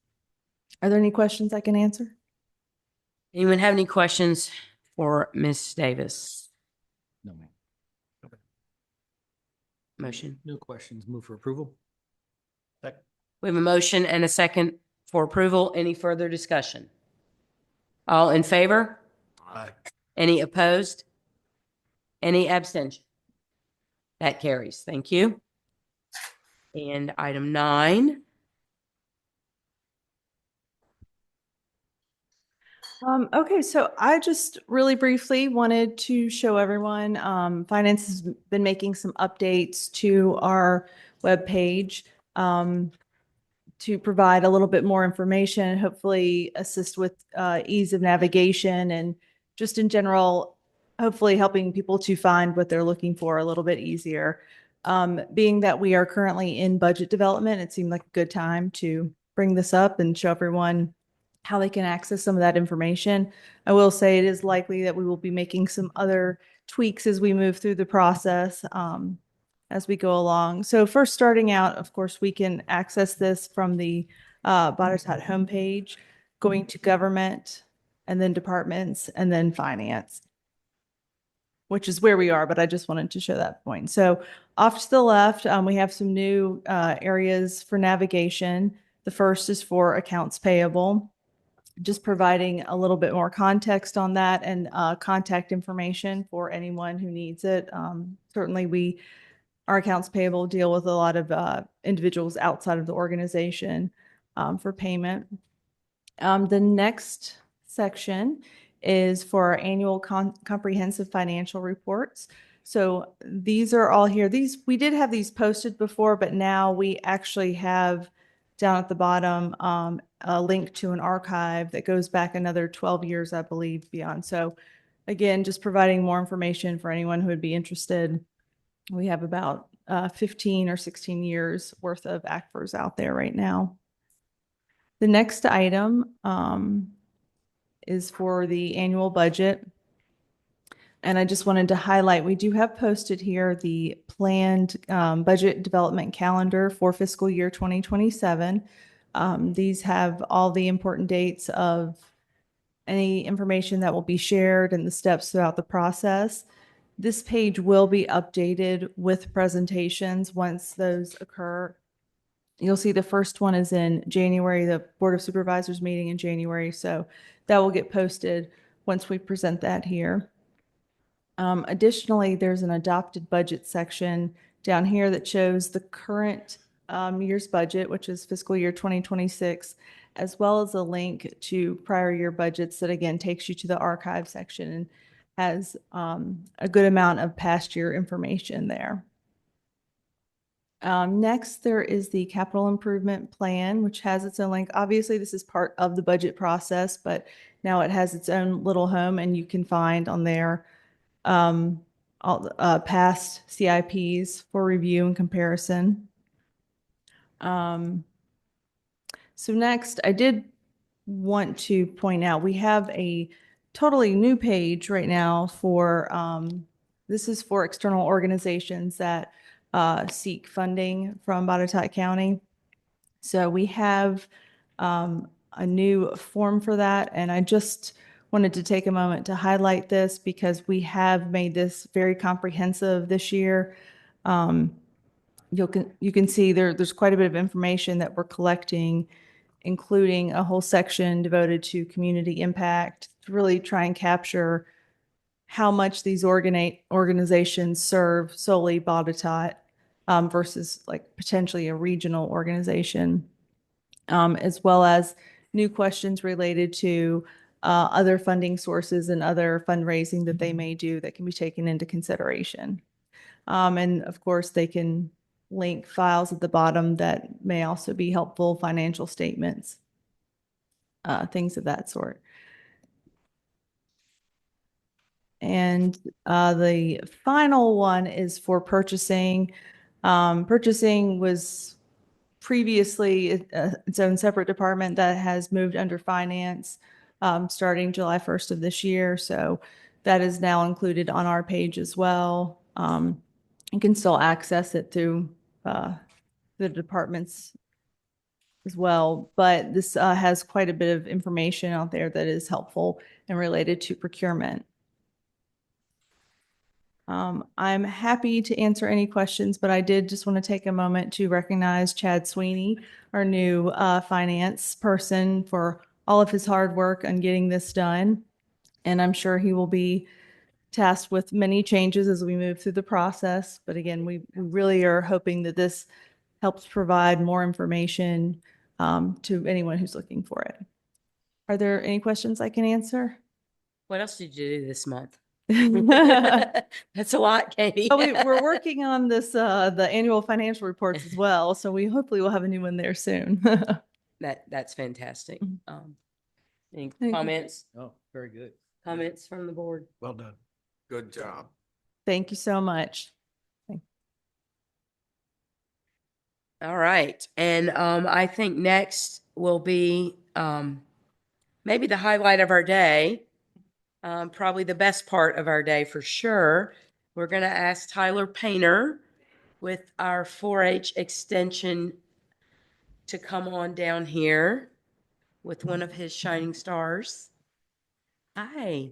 Are there any questions I can answer? Anyone have any questions for Ms. Davis? No, ma'am. Motion. No questions. Move for approval. Second. We have a motion and a second for approval. Any further discussion? All in favor? Aye. Any opposed? Any abstention? That carries. Thank you. And item 9. Okay, so I just really briefly wanted to show everyone, Finance has been making some updates to our webpage to provide a little bit more information, hopefully assist with ease of navigation and just in general, hopefully helping people to find what they're looking for a little bit easier. Being that we are currently in budget development, it seemed like a good time to bring this up and show everyone how they can access some of that information. I will say it is likely that we will be making some other tweaks as we move through the process as we go along. So first starting out, of course, we can access this from the Botetourt homepage, going to government and then departments and then finance, which is where we are, but I just wanted to show that point. So off to the left, we have some new areas for navigation. The first is for accounts payable, just providing a little bit more context on that and contact information for anyone who needs it. Certainly our accounts payable deal with a lot of individuals outside of the organization for payment. The next section is for our annual comprehensive financial reports. So these are all here. We did have these posted before, but now we actually have down at the bottom a link to an archive that goes back another 12 years, I believe, beyond. So again, just providing more information for anyone who would be interested. We have about 15 or 16 years worth of ACFRs out there right now. The next item is for the annual budget. And I just wanted to highlight, we do have posted here the planned budget development calendar for fiscal year 2027. These have all the important dates of any information that will be shared and the steps throughout the process. This page will be updated with presentations once those occur. You'll see the first one is in January, the Board of Supervisors meeting in January. So that will get posted once we present that here. Additionally, there's an adopted budget section down here that shows the current year's budget, which is fiscal year 2026, as well as a link to prior year budgets that again takes you to the archive section and has a good amount of past year information there. Next, there is the capital improvement plan, which has its own link. Obviously, this is part of the budget process, but now it has its own little home, and you can find on there all past CIPs for review and comparison. So next, I did want to point out we have a totally new page right now for this is for external organizations that seek funding from Botetourt County. So we have a new form for that, and I just wanted to take a moment to highlight this because we have made this very comprehensive this year. you can see there's quite a bit of information that we're collecting, including a whole section devoted to community impact to really try and capture how much these organizations serve solely Botetourt versus like potentially a regional organization, as well as new questions related to other funding sources and other fundraising that they may do that can be taken into consideration. And of course, they can link files at the bottom that may also be helpful, financial statements, things of that sort. And the final one is for purchasing. Purchasing was previously its own separate department that has moved under finance starting July 1st of this year. So that is now included on our page as well. You can still access it through the departments as well, but this has quite a bit of information out there that is helpful and related to procurement. I'm happy to answer any questions, but I did just want to take a moment to recognize Chad Sweeney, our new finance person, for all of his hard work on getting this done. And I'm sure he will be tasked with many changes as we move through the process. But again, we really are hoping that this helps provide more information to anyone who's looking for it. Are there any questions I can answer? What else did you do this month? That's a lot, Katie. Well, we're working on this, the annual financial reports as well. So we hopefully will have a new one there soon. That's fantastic. Any Thank you. comments? Oh, very good. Comments from the board? Well done. Good job. Thank you so much. All right. And I think next will be maybe the highlight of our day, probably the best part of our day for sure. We're going to ask Tyler Painter with our 4-H extension to come on down here with one of his shining stars. Hi.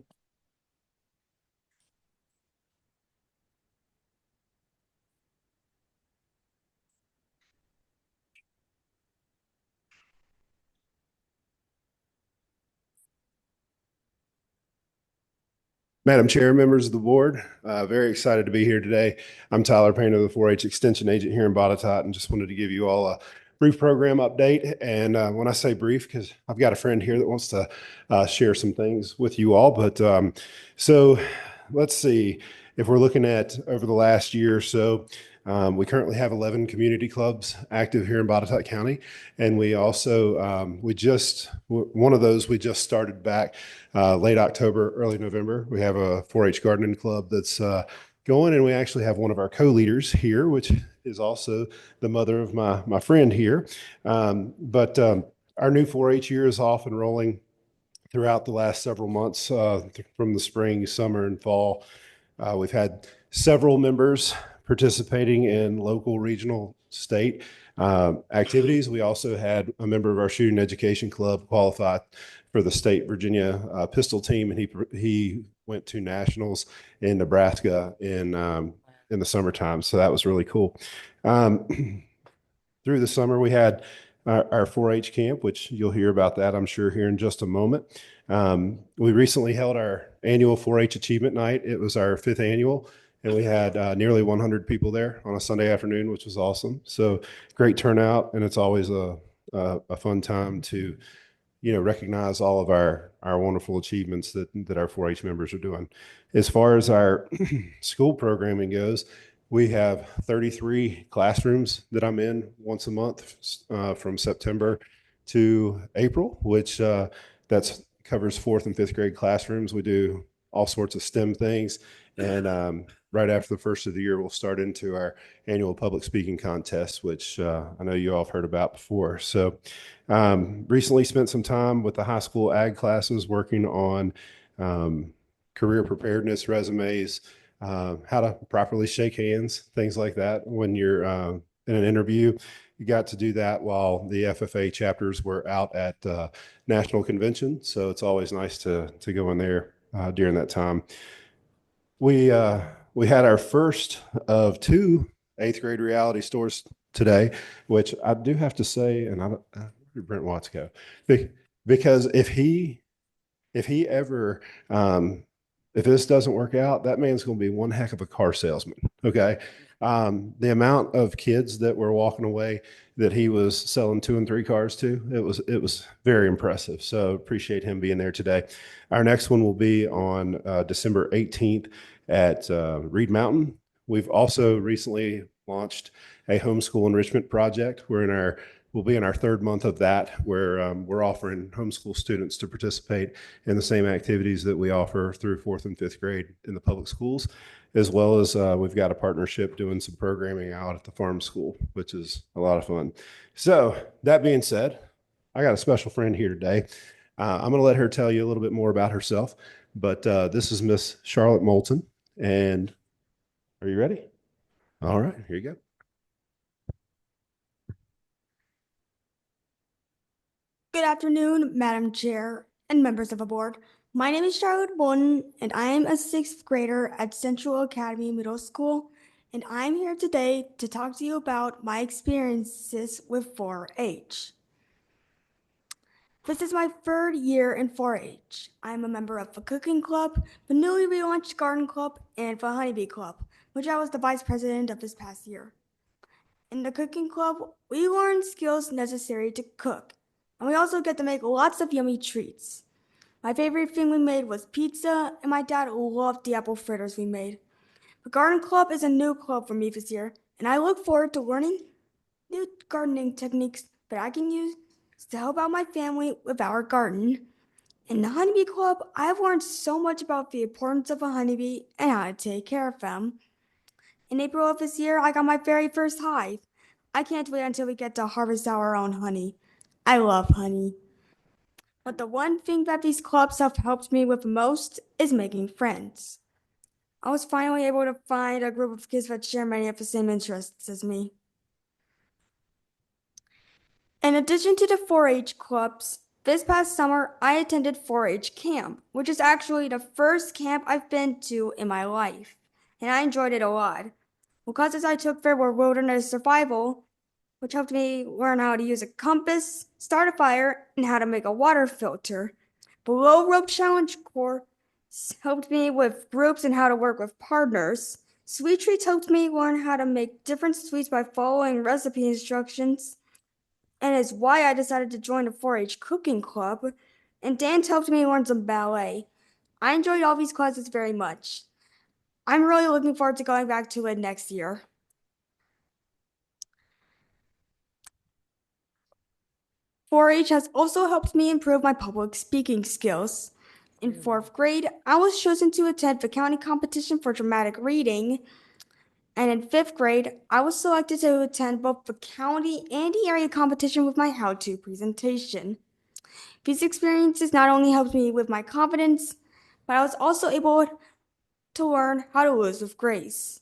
Madam Chair, members of the board, very excited to be here today. I'm Tyler Painter, the 4-H Extension Agent here in Botetourt, and just wanted to give you all a brief program update. And when I say brief, because I've got a friend here that wants to share some things with you all. But so let's see, if we're looking at over the last year or so, we currently have 11 community clubs active here in Botetourt County. And we also, one of those we just started back late October, early November. We have a 4-H gardening club that's going, and we actually have one of our co-leaders here, which is also the mother of my friend here. But our new 4-H year is off and rolling throughout the last several months from the spring, summer, and fall. We've had several members participating in local, regional, state activities. We also had a member of our shooting education club qualify for the state Virginia pistol team, and he went to nationals in Nebraska in the summertime. So that was really cool. Through the summer, we had our 4-H camp, which you'll hear about that, I'm sure, here in just a moment. We recently held our annual 4-H achievement night. It was our 5th annual. And we had nearly 100 people there on a Sunday afternoon, which was awesome. So great turnout, and it's always a fun time to, recognize all of our wonderful achievements that our 4-H members are doing. As far as our school programming goes, we have 33 classrooms that I'm in once a month from September to April, which that's covers 4th and 5th grade classrooms. We do all sorts of STEM things, and right after the first of the year, we'll start into our annual public speaking contest, which I know you all have heard about before. So recently spent some time with the high school ag classes working on career preparedness, resumes, how to properly shake hands, things like that when you're in an interview. You got to do that while the FFA chapters were out at National Convention. So it's always nice to go in there during that time. We had our first of 2 eighth grade reality stores today, which I do have to say, and where did Brent Watts go? Because if he ever, if this doesn't work out, that man's going to be one heck of a car salesman. Okay. The amount of kids that were walking away that he was selling 2 and 3 cars to, it was very impressive. So appreciate him being there today. Our next one will be on December 18th at Reed Mountain. We've also recently launched a homeschool enrichment project. We'll be in our 3rd month of that, where we're offering homeschool students to participate in the same activities that we offer through 4th and 5th grade in the public schools, as well as we've got a partnership doing some programming out at the farm school, which is a lot of fun. So that being said, I got a special friend here today. I'm going to let her tell you a little bit more about herself, but this is Miss Charlotte Moulton. And are you ready? All right, here you go. Good afternoon, Madam Chair and members of the board. My name is Charlotte Bolton, and I am a 6th grader at Central Academy Middle School, and I'm here today to talk to you about my experiences with 4-H. This is my 3rd year in 4-H. I am a member of the Cooking Club, the newly relaunched Garden Club, and the Honeybee Club, which I was the vice president of this past year. In the Cooking Club, we learn skills necessary to cook, and we also get to make lots of yummy treats. My favorite thing we made was pizza, and my dad loved the apple fritters we made. The Garden Club is a new club for me this year, and I look forward to learning new gardening techniques that I can use to help out my family with our garden. In the Honeybee Club, I've learned so much about the importance of a honeybee and how to take care of them. In April of this year, I got my very first hive. I can't wait until we get to harvest our own honey. I love honey. But the one thing that these clubs have helped me with most is making friends. I was finally able to find a group of kids that share many of the same interests as me. In addition to the 4-H clubs, this past summer I attended 4-H camp, which is actually the first camp I've been to in my life, and I enjoyed it a lot. The classes I took there were wilderness survival, which helped me learn how to use a compass, start a fire, and how to make a water filter. The low rope challenge course helped me with groups and how to work with partners. Sweet treats helped me learn how to make different sweets by following recipe instructions, and is why I decided to join the 4-H cooking club. And dance helped me learn some ballet. I enjoyed all these classes very much. I'm really looking forward to going back to it next year. 4-H has also helped me improve my public speaking skills. In 4th grade, I was chosen to attend the county competition for dramatic reading. And in 5th grade, I was selected to attend both the county and the area competition with my how-to presentation. These experiences not only helped me with my confidence, but I was also able to learn how to lose with grace.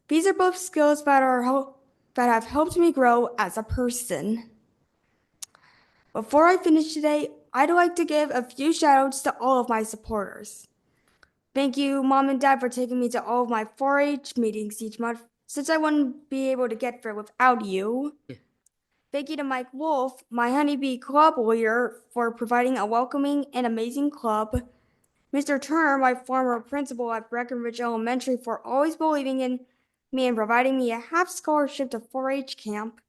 These are both skills that have helped me grow as a person. Before I finish today, I'd like to give a few shout-outs to all of my supporters. Thank you, Mom and Dad, for taking me to all of my 4-H meetings each month, since I wouldn't be able to get there without you. Thank you to Mike Wolf, my Honeybee Club leader, for providing a welcoming and amazing club. Mr. Turner, my former principal at Breckenridge Elementary, for always believing in me and providing me a half scholarship to 4-H camp.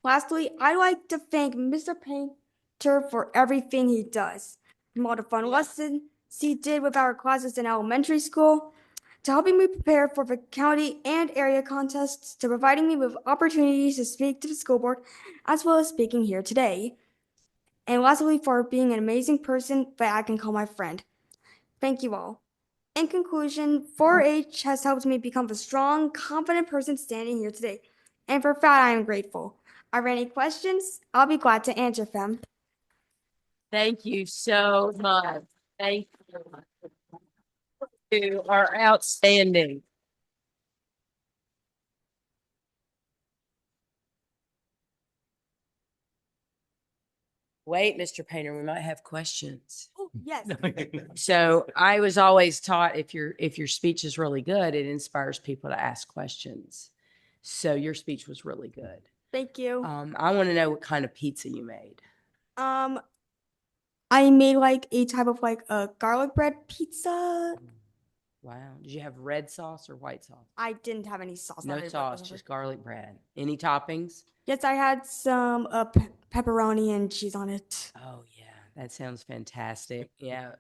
Lastly, I'd like to thank Mr. Painter for everything he does, from all the fun lessons he did with our classes in elementary school, to helping me prepare for the county and area contests, to providing me with opportunities to speak to the school board, as well as speaking here today. And lastly, for being an amazing person that I can call my friend. Thank you all. In conclusion, 4-H has helped me become a strong, confident person standing here today. And for that, I am grateful. Are there any questions? I'll be glad to answer them. Thank you so much. Thank you. You are outstanding. Wait, Mr. Painter, we might have questions. Oh, yes. So I was always taught if your speech is really good, it inspires people to ask questions. So your speech was really good. Thank you. I want to know what kind of pizza you made. I made like a type of like a garlic bread pizza. Wow. Did you have red sauce or white sauce? I didn't have any sauce. No sauce, just garlic bread. Any toppings? Yes, I had some pepperoni and cheese on it. Oh, yeah. That sounds fantastic. Yeah.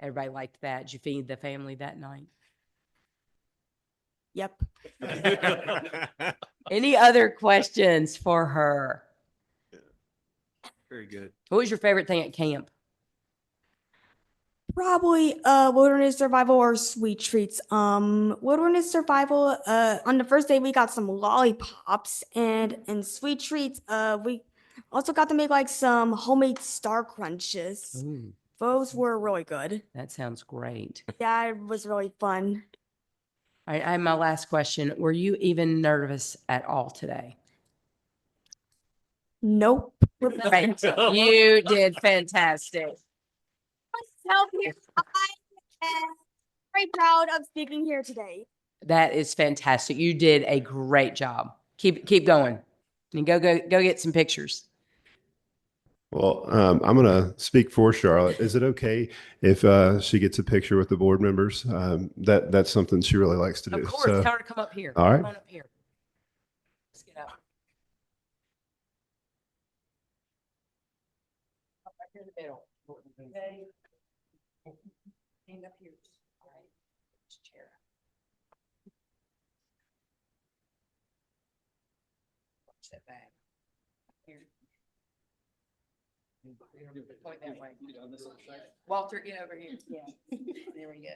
Everybody liked that. Did you feed the family that night? Yep. Any other questions for her? Very good. What was your favorite thing at camp? Probably wilderness survival or sweet treats. Wilderness survival, on the first day we got some lollipops, and in sweet treats, we also got to make like some homemade star crunches. Ooh, Those were really good. that sounds great. Yeah, it was really fun. I have my last question. Were you even nervous at all today? Nope. Right. You did fantastic. I'm very proud of speaking here today. That is fantastic. You did a great job. Keep going. And go get some pictures. Well, I'm going to speak for Charlotte. Is it okay if she gets a picture with the board members? That's something she really likes to do. Of course, So, tell her to come up here. all right. Come on up here. Let's get up. Right here in the middle. Okay. Stand up here. All right. Chair. Watch that back. Here. Point that way. Walter, get over here. Yeah. There we go.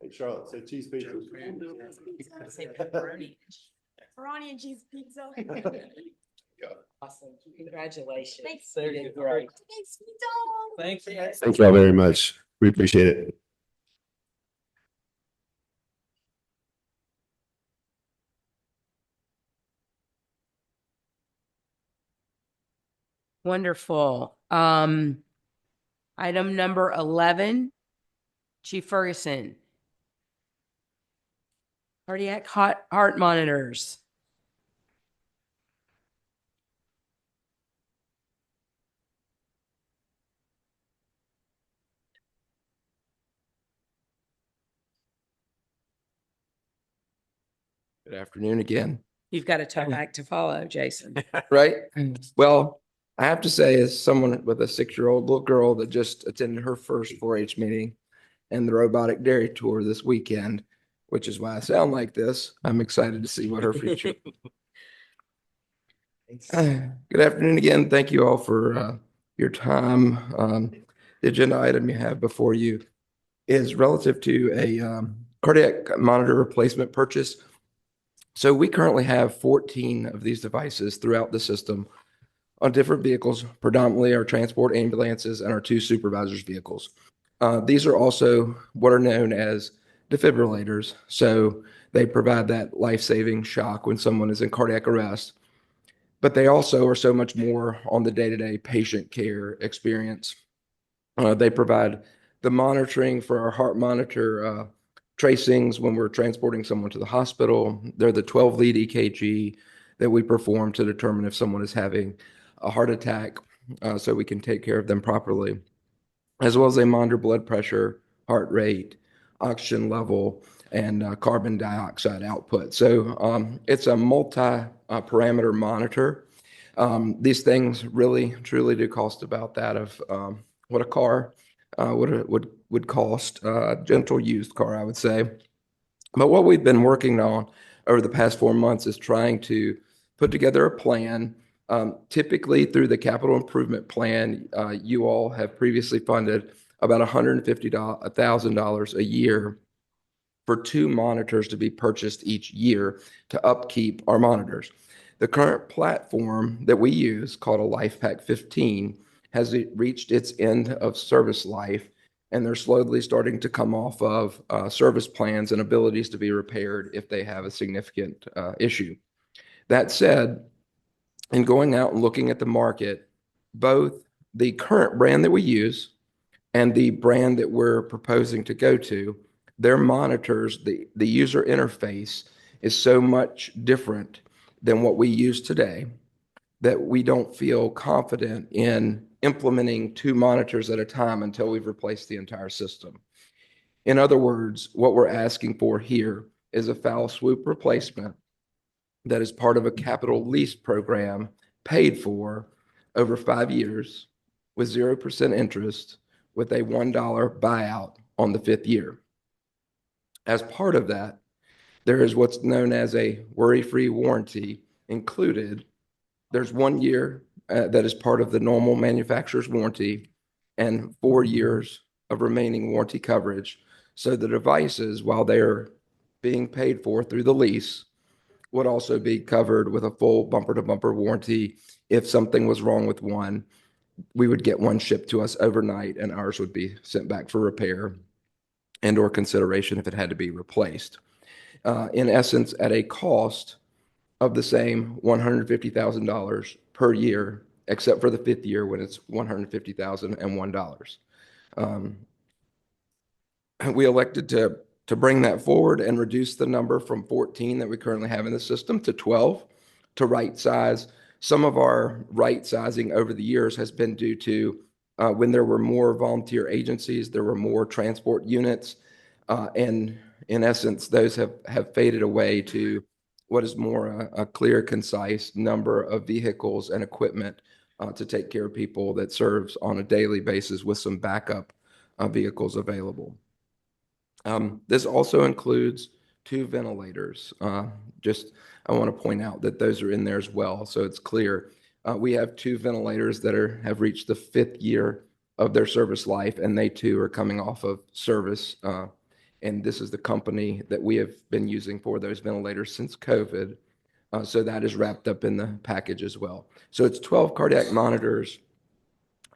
Hey, Charlotte, say cheese pizza. Say pepperoni. Pepperoni and cheese pizza. Awesome. Congratulations. Thanks. You did great. Thanks, Vito. Thank you all very much. We appreciate it. Wonderful. Item number 11, Chief Ferguson. Cardiac heart monitors. Good afternoon again. You've got a tough act to follow, Jason. Right? Well, I have to say, as someone with a 6-year-old little girl that just attended her first 4-H meeting and the robotic dairy tour this weekend, which is why I sound like this, I'm excited to see what her future. Good afternoon again. Thank you all for your time. The agenda item you have before you is relative to a cardiac monitor replacement purchase. So we currently have 14 of these devices throughout the system on different vehicles, predominantly our transport ambulances and our 2 supervisors vehicles. These are also what are known as defibrillators. So they provide that life-saving shock when someone is in cardiac arrest. But they also are so much more on the day-to-day patient care experience. They provide the monitoring for our heart monitor tracings when we're transporting someone to the hospital. They're the 12-lead EKG that we perform to determine if someone is having a heart attack, so we can take care of them properly, as well as they monitor blood pressure, heart rate, oxygen level, and carbon dioxide output. So it's a multi-parameter monitor. These things really, truly do cost about that of what a car would cost, a gentle used car, I would say. But what we've been working on over the past 4 months is trying to put together a plan. Typically through the capital improvement plan, you all have previously funded about $150,000 a year for 2 monitors to be purchased each year to upkeep our monitors. The current platform that we use, called a LifePak 15, has reached its end of service life, and they're slowly starting to come off of service plans and abilities to be repaired if they have a significant issue. That said, in going out and looking at the market, both the current brand that we use and the brand that we're proposing to go to, their monitors, the user interface is so much different than what we use today that we don't feel confident in implementing 2 monitors at a time until we've replaced the entire system. In other words, what we're asking for here is a foul swoop replacement that is part of a capital lease program paid for over 5 years with 0% interest with a $1 buyout on the 5th year. As part of that, there is what's known as a worry-free warranty included. There's 1 year that is part of the normal manufacturer's warranty and 4 years of remaining warranty coverage. So the devices, while they're being paid for through the lease, would also be covered with a full bumper-to-bumper warranty. If something was wrong with one, we would get one shipped to us overnight, and ours would be sent back for repair and/or consideration if it had to be replaced. In essence, at a cost of the same $150,000 per year, except for the 5th year when it's $150,001. We elected to bring that forward and reduce the number from 14 that we currently have in the system to 12 to right size. Some of our right sizing over the years has been due to when there were more volunteer agencies, there were more transport units, and in essence, those have faded away to what is more a clear, concise number of vehicles and equipment to take care of people that serves on a daily basis with some backup vehicles available. This also includes 2 ventilators. I want to point out that those are in there as well, so it's clear. We have 2 ventilators that have reached the 5th year of their service life, and they too are coming off of service. And this is the company that we have been using for those ventilators since COVID. So that is wrapped up in the package as well. So it's 12 cardiac monitors,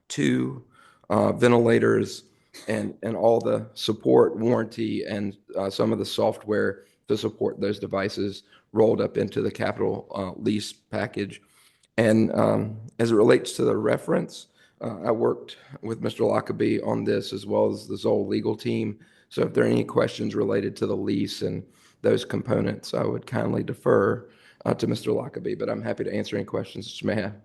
2 ventilators, and all the support, warranty, and some of the software to support those devices rolled up into the capital lease package. And as it relates to the reference, I worked with Mr. Lockaby on this as well as the Zoll legal team. So if there are any questions related to the lease and those components, I would kindly defer to Mr. Lockaby, but I'm happy to answer any questions that you may have.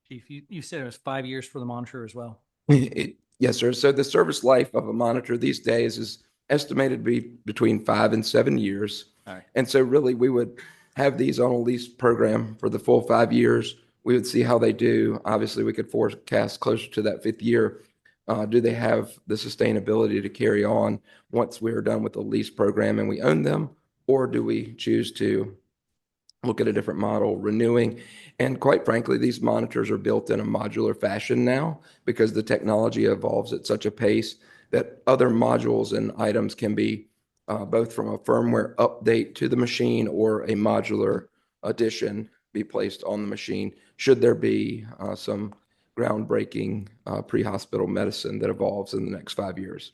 Chief, you said it was 5 years for the monitor as well? Yes, sir. So the service life of a monitor these days is estimated to be between 5 and 7 years. All right. And so really we would have these on a lease program for the full 5 years. We would see how they do. Obviously, we could forecast closer to that 5th year. Do they have the sustainability to carry on once we are done with the lease program and we own them? Or do we choose to look at a different model, renewing? And quite frankly, these monitors are built in a modular fashion now because the technology evolves at such a pace that other modules and items can be both from a firmware update to the machine or a modular addition be placed on the machine should there be some groundbreaking pre-hospital medicine that evolves in the next 5 years.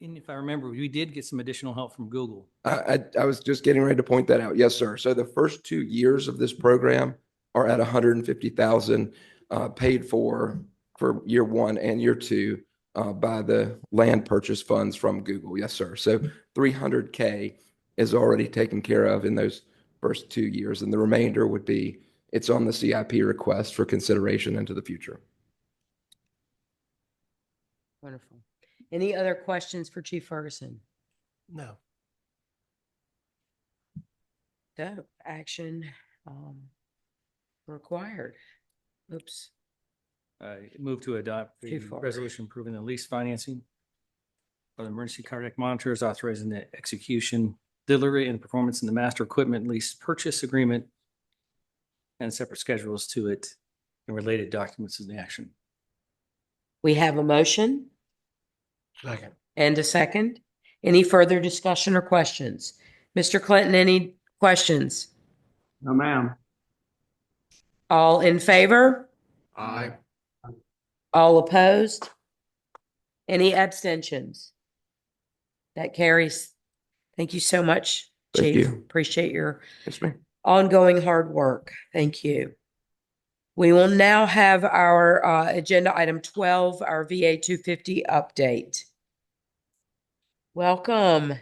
And if I remember, we did get some additional help from Google. I was just getting ready to point that out. Yes, sir. So the first 2 years of this program are at $150,000 paid for year 1 and year 2 by the land purchase funds from Google. Yes, sir. So $300K is already taken care of in those first 2 years, and the remainder would be, it's on the CIP request for consideration into the future. Wonderful. Any other questions for Chief Ferguson? No. No action required. Oops. I move to adopt the Too far. resolution approving the lease financing for the emergency cardiac monitors, authorizing the execution, delivery, and performance in the master equipment lease purchase agreement and separate schedules to it and related documents in the action. We have a motion Second. and a second. Any further discussion or questions? Mr. Clinton, any questions? No, ma'am. All in favor? Aye. All opposed? Any abstentions? That carries. Thank you so much, Thank Chief. you. Appreciate your Yes, ma'am. ongoing hard work. Thank you. We will now have our agenda item 12, our VA 250 update. Welcome.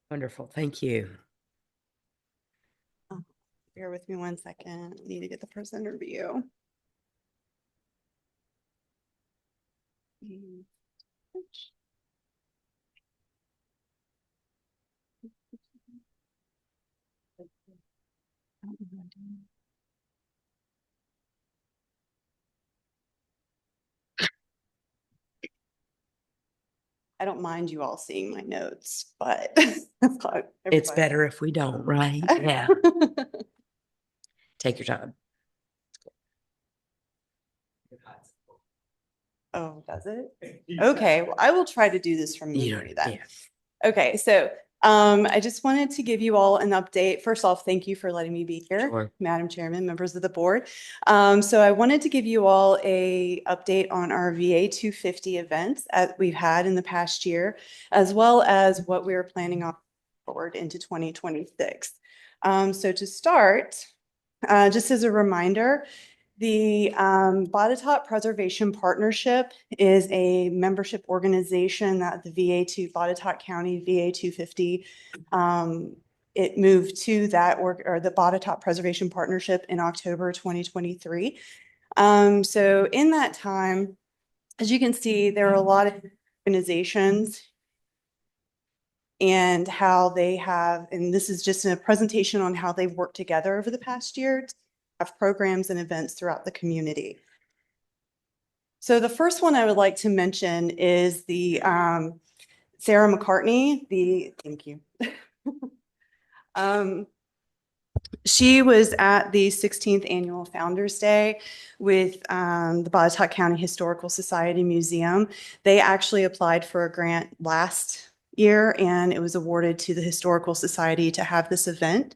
Wonderful. Thank you. Bear with me 1 second. I need to get the presenter view. I don't mind you all seeing my notes, but It's better if we don't, right? Yeah. Take your time. Oh, does it? Okay, well, I will try to do this from memory then. Okay, so I just wanted to give you all an update. First off, thank you for letting me be here, Sure. Madam Chairman, members of the board. So I wanted to give you all a update on our VA 250 events that we've had in the past year, as well as what we're planning on forward into 2026. So to start, just as a reminder, the Botetourt Preservation Partnership is a membership organization that the Botetourt County VA 250, it moved to that or the Botetourt Preservation Partnership in October 2023. So in that time, as you can see, there are a lot of organizations and how they have, and this is just a presentation on how they've worked together over the past year to have programs and events throughout the community. So the first one I would like to mention is the Sarah McCartney, thank you. She was at the 16th Annual Founders Day with the Botetourt County Historical Society Museum. They actually applied for a grant last year and it was awarded to the Historical Society to have this event.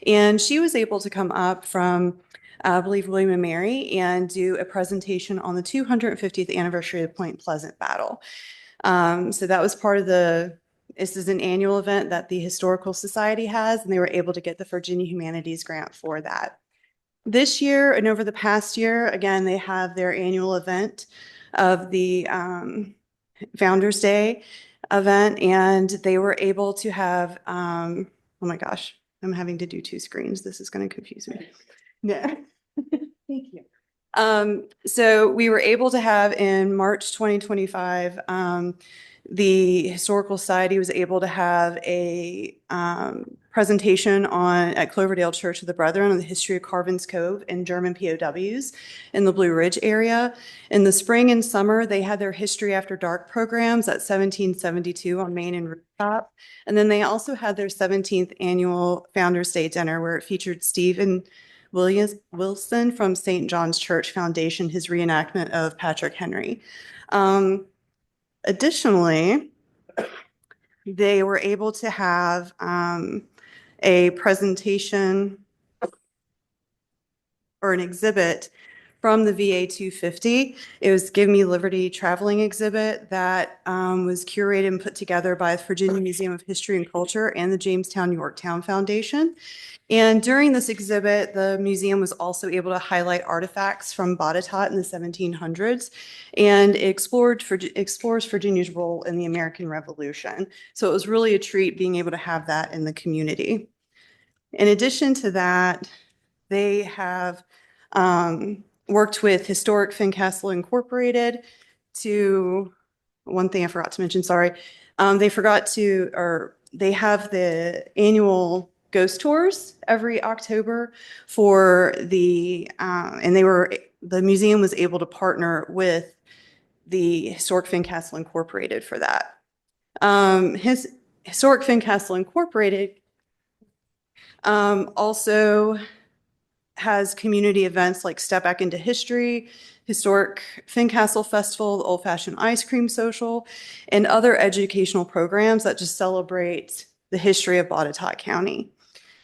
And she was able to come up from, I believe, William and Mary and do a presentation on the 250th anniversary of the Point Pleasant battle. So that was part of this is an annual event that the Historical Society has, and they were able to get the Virginia Humanities Grant for that. This year and over the past year, again, they have their annual event of the Founders Day event, and they were able to have, oh my gosh, I'm having to do two screens. This is going to confuse me. Yeah. Thank you. So we were able to have in March 2025, the Historical Society was able to have a presentation at Cloverdale Church of the Brethren on the history of Carvin's Cove and German POWs in the Blue Ridge area. In the spring and summer, they had their History After Dark programs at 1772 on Main and Rooftop. And then they also had their 17th annual Founders Day dinner where it featured Stephen Wilson from St. John's Church Foundation, his reenactment of Patrick Henry. Additionally, they were able to have a presentation or an exhibit from the VA 250. It was Give Me Liberty traveling exhibit that was curated and put together by the Virginia Museum of History and Culture and the Jamestown Yorktown Foundation. And during this exhibit, the museum was also able to highlight artifacts from Botetourt in the 1700s and explores Virginia's role in the American Revolution. So it was really a treat being able to have that in the community. In addition to that, they have worked with Historic Fincastle Incorporated to, one thing I forgot to mention, sorry, they have the annual ghost tours every October for the museum was able to partner with the Historic Fincastle Incorporated for that. Historic Fincastle Incorporated also has community events like Step Back into History, historic Fincastle Festival, the Old Fashioned Ice Cream Social, and other educational programs that just celebrate the history of Botetourt County.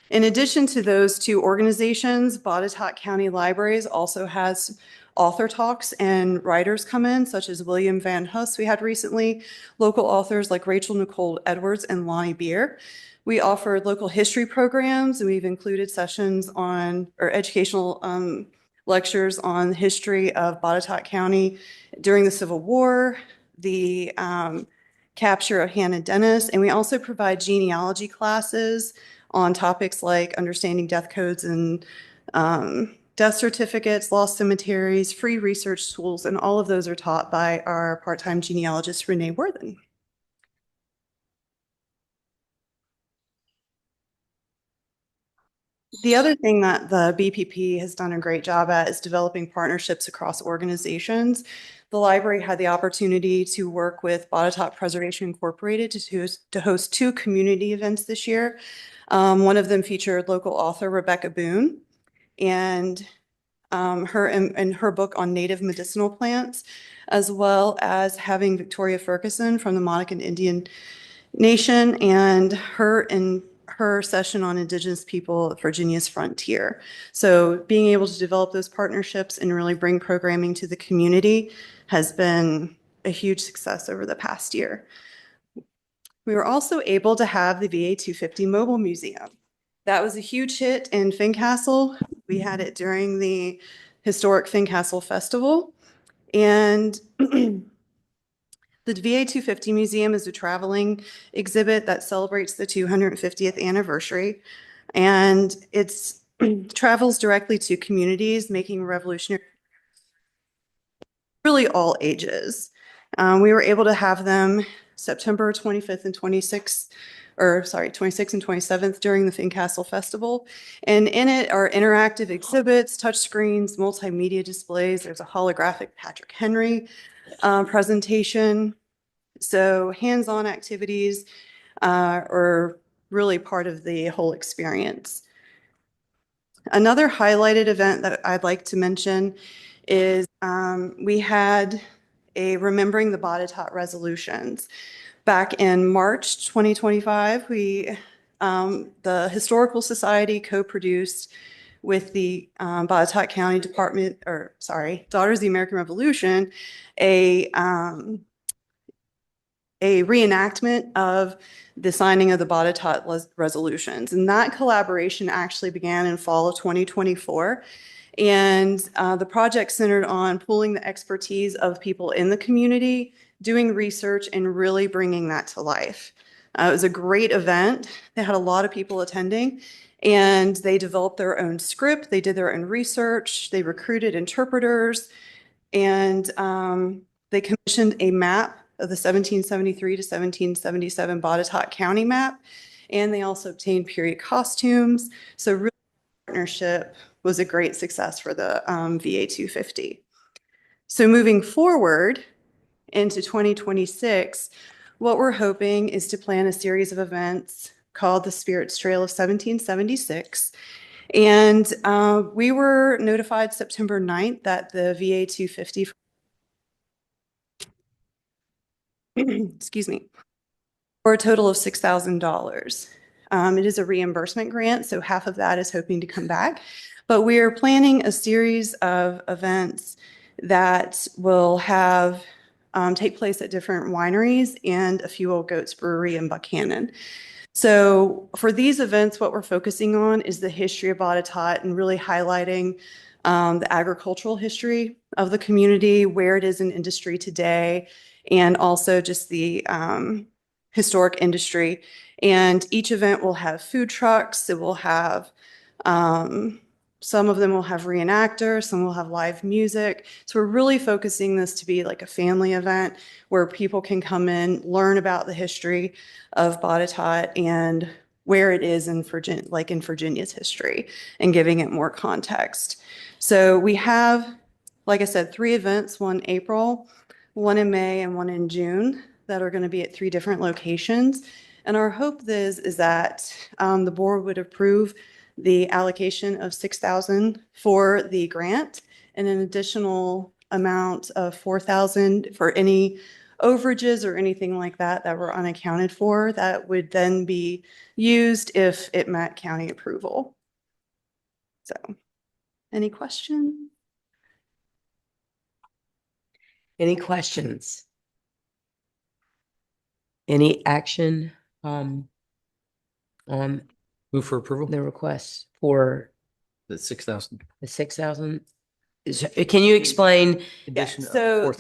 In addition to those two organizations, Botetourt County Libraries also has author talks and writers come in, such as William Van Huss we had recently, local authors like Rachel Nicole Edwards and Lonnie Beer. We offered local history programs, and we've included sessions on, or educational lectures on the history of Botetourt County during the Civil War, the capture of Hannah Dennis, and we also provide genealogy classes on topics like understanding death codes and death certificates, lost cemeteries, free research tools, and all of those are taught by our part-time genealogist, Renee Worthen. The other thing that the BPP has done a great job at is developing partnerships across organizations. The library had the opportunity to work with Botetourt Preservation Incorporated to host two community events this year. One of them featured local author Rebecca Boone and her book on native medicinal plants, as well as having Victoria Ferguson from the Monacan Indian Nation and her session on Indigenous people at Virginia's frontier. So being able to develop those partnerships and really bring programming to the community has been a huge success over the past year. We were also able to have the VA 250 Mobile Museum. That was a huge hit in Fincastle. We had it during the historic Fincastle Festival. And the VA 250 Museum is a traveling exhibit that celebrates the 250th anniversary. And it travels directly to communities, making revolutionary, really all ages. We were able to have them September 25th and 26th, 26th and 27th during the Fincastle Festival. And in it are interactive exhibits, touch screens, multimedia displays. There's a holographic Patrick Henry presentation. So hands-on activities are really part of the whole experience. Another highlighted event that I'd like to mention is we had a Remembering the Botetourt Resolutions. Back in March 2025, the Historical Society co-produced with the Botetourt County Daughters of the American Revolution, a reenactment of the signing of the Botetourt resolutions. And that collaboration actually began in fall of 2024. And the project centered on pooling the expertise of people in the community, doing research, and really bringing that to life. It was a great event. They had a lot of people attending, and they developed their own script. They did their own research. They recruited interpreters, and they commissioned a map of the 1773 to 1777 Botetourt County map, and they also obtained period costumes. So really, the partnership was a great success for the VA 250. So moving forward into 2026, what we're hoping is to plan a series of events called the Spirit's Trail of 1776. And we were notified September 9th that the VA 250 excuse me, for a total of $6,000. It is a reimbursement grant, so half of that is hoping to come back. But we are planning a series of events that will have take place at different wineries and a Few Old Goats Brewery in Buchanan. So for these events, what we're focusing on is the history of Botetourt and really highlighting the agricultural history of the community, where it is in industry today, and also just the historic industry. And each event will have food trucks. It will have, some of them will have reenactors, some will have live music. So we're really focusing this to be like a family event where people can come in, learn about the history of Botetourt and where it is in Virginia, like in Virginia's history, and giving it more context. So we have, like I said, 3 events, one April, one in May, and one in June that are going to be at 3 different locations. And our hope is that the board would approve the allocation of $6,000 for the grant and an additional amount of 4,000 for any overages or anything like that that were unaccounted for that would then be used if it met county approval. So, any questions? Any questions? Any action on Move for approval. the request for The 6,000. the 6,000? Can you explain? Yeah, so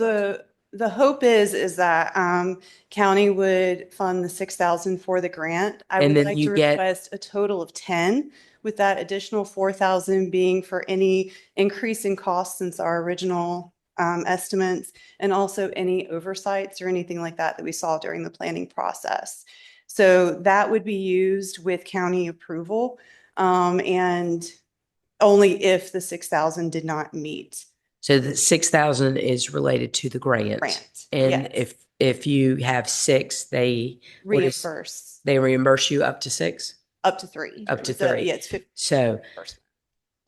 the hope is that county would fund the 6,000 for the grant. I And would then like you to get- request a total of 10, with that additional 4,000 being for any increase in costs since our original estimates, and also any oversights or anything like that that we saw during the planning process. So that would be used with county approval, and only if the 6,000 did not meet. So the 6,000 is related to the grant. Grant, And yes. if you have 6, they Reimburse. They reimburse you up to 6? Up to 3. Up to So, 3. yeah, it's 50.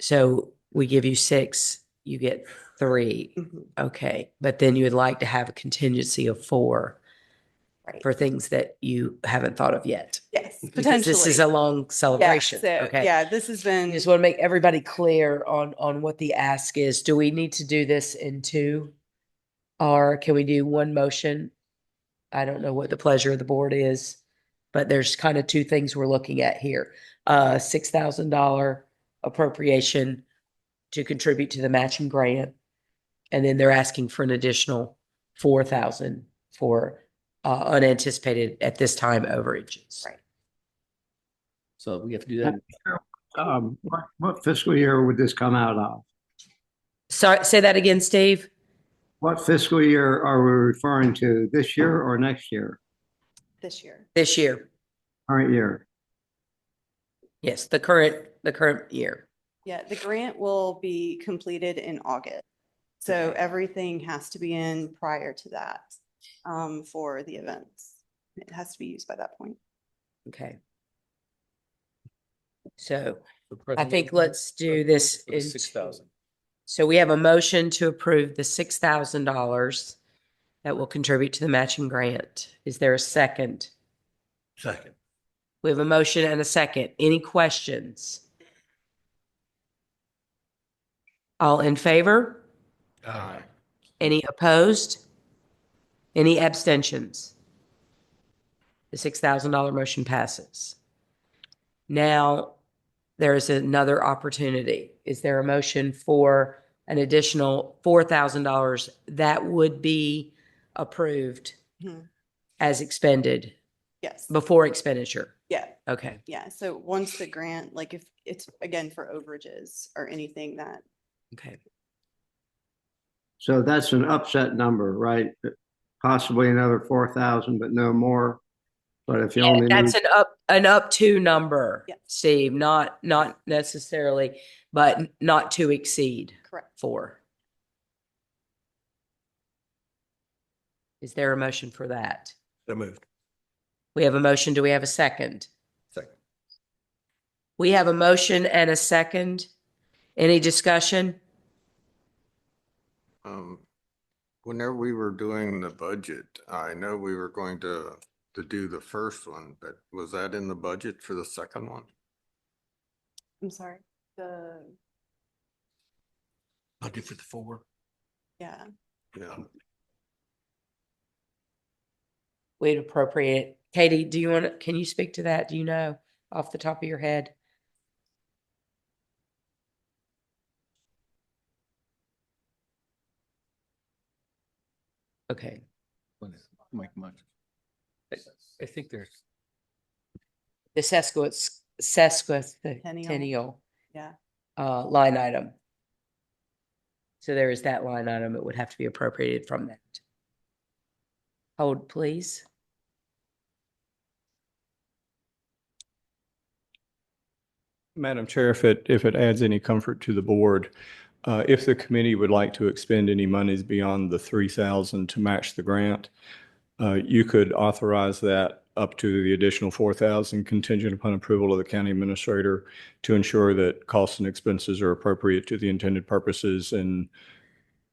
So we give you 6, you get 3. Mhm. Okay. But then you would like to have a contingency of 4 for things that you haven't thought of yet. Yes, Because potentially. this is a long celebration. Yeah, so, Okay. yeah, this has been. I just want to make everybody clear on what the ask is. Do we need to do this in 2? Or can we do one motion? I don't know what the pleasure of the board is, but there's kind of 2 things we're looking at here. $6,000 appropriation to contribute to the matching grant. And then they're asking for an additional 4,000 for unanticipated at this time overages. Right. So we have to do that. What fiscal year would this come out of? Sorry, say that again, Steve. What fiscal year are we referring to? This year or next year? This year. This year. Current year. Yes, the current year. Yeah, the grant will be completed in August. So everything has to be in prior to that for the events. It has to be used by that point. Okay. So I think let's do this in 6,000. So we have a motion to approve the $6,000 that will contribute to the matching grant. Is there a second? Second. We have a motion and a second. Any questions? All in favor? Aye. Any opposed? Any abstentions? The $6,000 motion passes. Now, there is another opportunity. Is there a motion for an additional $4,000 that would be approved Mhm. as expended Yes. before expenditure? Yeah. Okay. Yeah. So once the grant, like if it's again for overages or anything that. Okay. So that's an upset number, right? Possibly another 4,000, but no more. But if you Yeah, only that's need- an up to number, Yeah. Steve, not necessarily, but not to exceed. Correct. 4. Is there a motion for that? So moved. We have a motion. Do we have a second? Second. We have a motion and a second. Any discussion? Whenever we were doing the budget, I know we were going to do the first one, but was that in the budget for the second one? I'm sorry. I'll do for the 4. Yeah. Yeah. We'd appropriate. Katie, can you speak to that? Do you know off the top of your head? Okay. Mike much. I think there's. The sesquicentennial Yeah. line item. So there is that line item that would have to be appropriated from that. Hold, please. Madam Chair, if it adds any comfort to the board, if the committee would like to expend any monies beyond the 3,000 to match the grant, you could authorize that up to the additional 4,000 contingent upon approval of the county administrator to ensure that costs and expenses are appropriate to the intended purposes and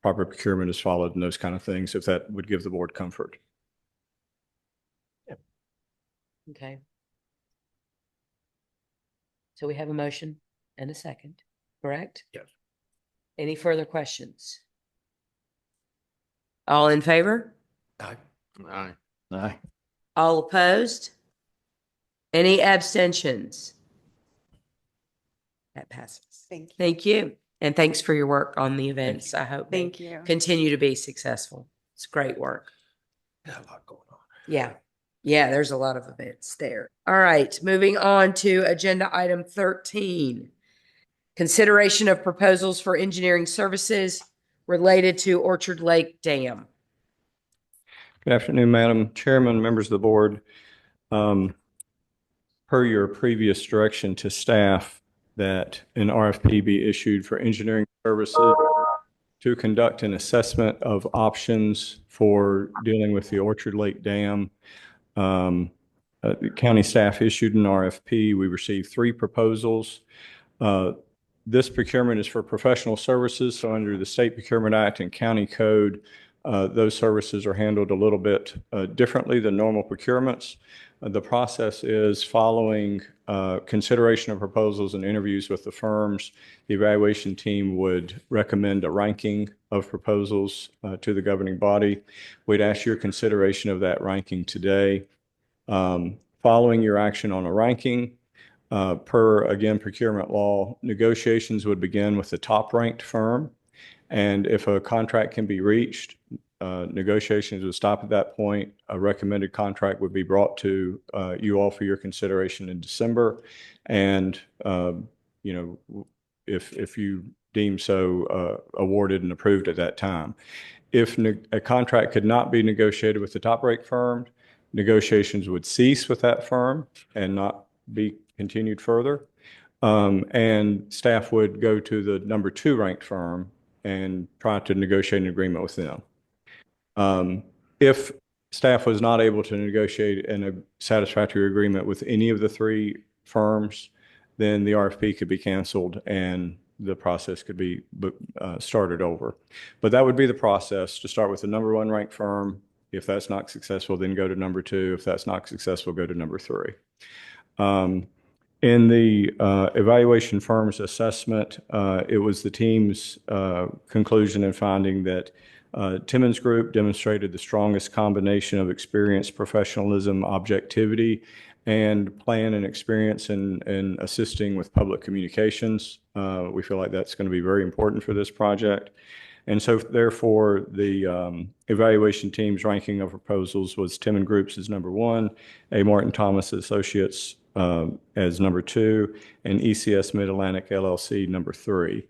proper procurement is followed and those kind of things, if that would give the board comfort. Okay. So we have a motion and a second, correct? Yes. Any further questions? All in favor? Aye. Aye. Aye. All opposed? Any abstentions? That passes. Thank you. Thank you. And thanks for your work on the events. I hope they Thank you. continue to be successful. It's great work. Got a lot going on. Yeah. Yeah, there's a lot of events there. All right, moving on to agenda item 13. Consideration of proposals for engineering services related to Orchard Lake Dam. Good afternoon, Madam Chairman, members of the board. Per your previous direction to staff that an RFP be issued for engineering services to conduct an assessment of options for dealing with the Orchard Lake Dam. The county staff issued an RFP. We received 3 proposals. This procurement is for professional services. So under the State Procurement Act and County Code, those services are handled a little bit differently than normal procurements. The process is following consideration of proposals and interviews with the firms. The evaluation team would recommend a ranking of proposals to the governing body. We'd ask your consideration of that ranking today. Following your action on a ranking, per, again, procurement law, negotiations would begin with the top-ranked firm. And if a contract can be reached, negotiations would stop at that point. A recommended contract would be brought to you all for your consideration in December. And, if you deem so, awarded and approved at that time. If a contract could not be negotiated with the top-ranked firm, negotiations would cease with that firm and not be continued further. And staff would go to the number 2 ranked firm and try to negotiate an agreement with them. If staff was not able to negotiate a satisfactory agreement with any of the 3 firms, then the RFP could be canceled and the process could be started over. But that would be the process, to start with the number 1 ranked firm. If that's not successful, then go to number 2. If that's not successful, go to number 3. In the evaluation firm's assessment, it was the team's conclusion and finding that Timmons Group demonstrated the strongest combination of experience, professionalism, objectivity, and plan and experience in assisting with public communications. We feel like that's going to be very important for this project. And so therefore, the evaluation team's ranking of proposals was Timmons Group's as number 1, A. Martin Thomas Associates as number 2, and ECS Mid-Atlantic LLC number 3.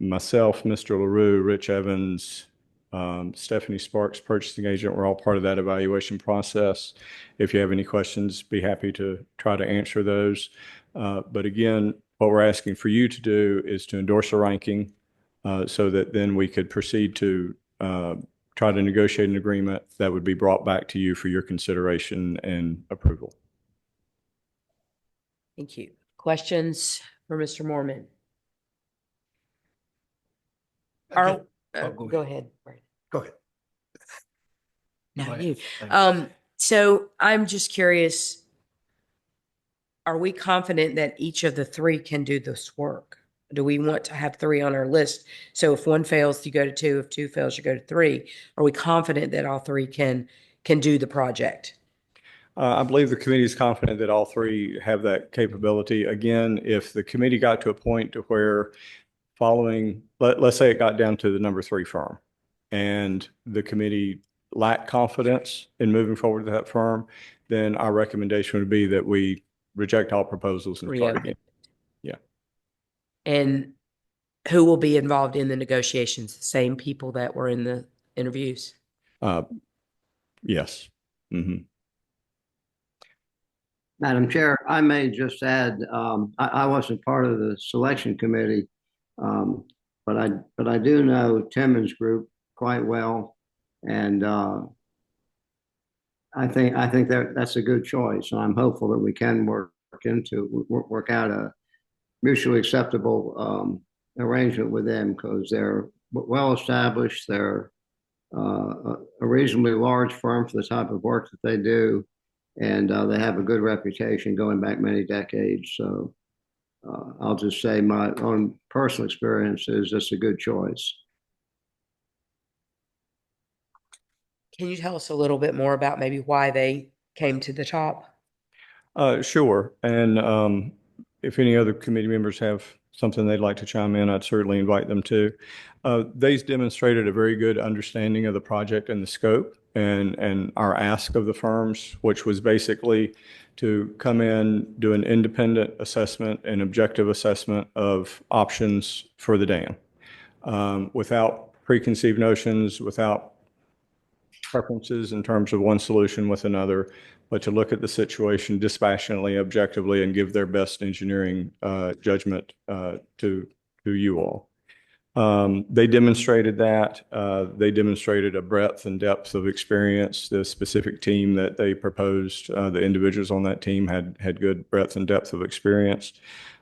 Myself, Mr. LaRue, Rich Evans, Stephanie Sparks, purchasing agent, were all part of that evaluation process. If you have any questions, be happy to try to answer those. But again, what we're asking for you to do is to endorse a ranking so that then we could proceed to try to negotiate an agreement that would be brought back to you for your consideration and approval. Thank you. Questions for Mr. Moorman? Go ahead. Go ahead. No, you. So I'm just curious, are we confident that each of the 3 can do this work? Do we want to have 3 on our list? So if 1 fails, you go to 2. If 2 fails, you go to 3. Are we confident that all 3 can do the project? I believe the committee is confident that all 3 have that capability. Again, if the committee got to a point to where following, let's say it got down to the number 3 firm, and the committee lacked confidence in moving forward with that firm, then our recommendation would be that we reject all proposals and start again. Yeah. And who will be involved in the negotiations? The same people that were in the interviews? Yes. Mm-hmm. Madam Chair, I may just add, I wasn't part of the selection committee, but I do know Timmons Group quite well, and I think that's a good choice, and I'm hopeful that we can work out a mutually acceptable arrangement with them, because they're well established. They're a reasonably large firm for the type of work that they do, and they have a good reputation going back many decades. So I'll just say my own personal experience is it's a good choice. Can you tell us a little bit more about maybe why they came to the top? Sure. And if any other committee members have something they'd like to chime in, I'd certainly invite them to. They've demonstrated a very good understanding of the project and the scope and our ask of the firms, which was basically to come in, do an independent assessment and objective assessment of options for the dam without preconceived notions, without preferences in terms of one solution with another, but to look at the situation dispassionately, objectively, and give their best engineering judgment to you all. They demonstrated that. They demonstrated a breadth and depth of experience. The specific team that they proposed, the individuals on that team had good breadth and depth of experience.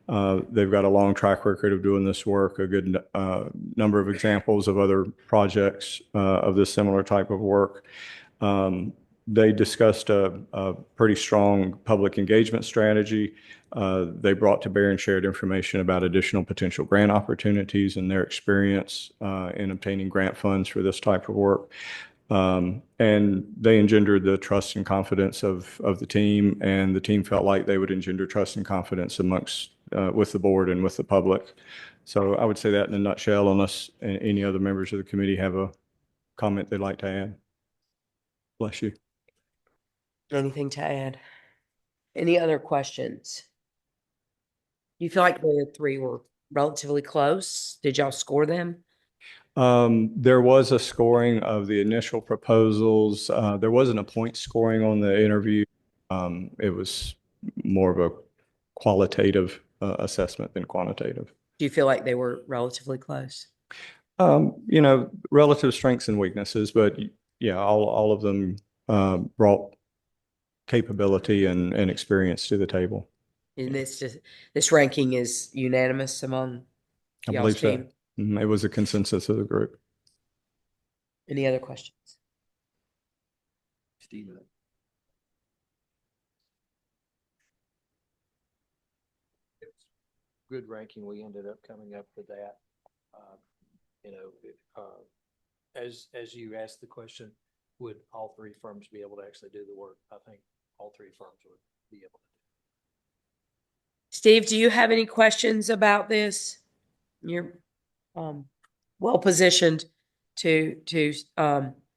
They've got a long track record of doing this work, a good number of examples of other projects of this similar type of work. They discussed a pretty strong public engagement strategy. They brought to bear and shared information about additional potential grant opportunities and their experience in obtaining grant funds for this type of work. And they engendered the trust and confidence of the team, and the team felt like they would engender trust and confidence amongst with the board and with the public. So I would say that in a nutshell, unless any other members of the committee have a comment they'd like to add. Bless you. Anything to add? Any other questions? You feel like the three were relatively close? Did y'all score them? There was a scoring of the initial proposals. There wasn't a point scoring on the interview. It was more of a qualitative assessment than quantitative. Do you feel like they were relatively close? Relative strengths and weaknesses, but yeah, all of them brought capability and experience to the table. And this ranking is unanimous among I y'all's believe so. team? It was a consensus of the group. Any other questions? Steve. Good ranking. We ended up coming up with that. As you asked the question, would all three firms be able to actually do the work? I think all three firms would be able to. Steve, do you have any questions about this? You're well positioned to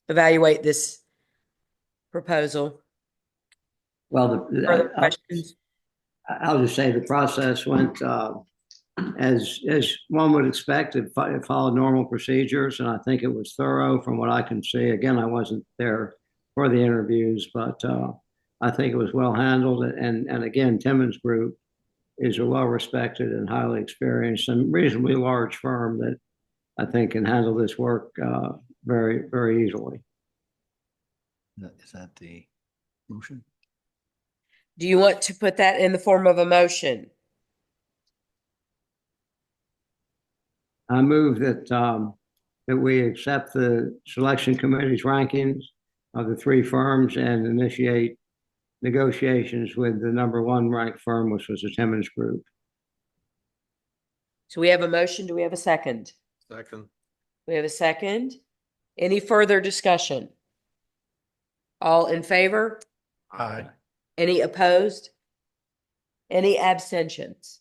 evaluate this proposal. Well, Further questions? I'll just say the process went as one would expect. It followed normal procedures, and I think it was thorough from what I can see. Again, I wasn't there for the interviews, but I think it was well handled. And again, Timmons Group is a well-respected and highly experienced and reasonably large firm that I think can handle this work very, very easily. Is that the motion? Do you want to put that in the form of a motion? I move that we accept the selection committee's rankings of the three firms and initiate negotiations with the number one ranked firm, which was the Timmons Group. So we have a motion. Do we have a second? Second. We have a second. Any further discussion? All in favor? Aye. Any opposed? Any abstentions?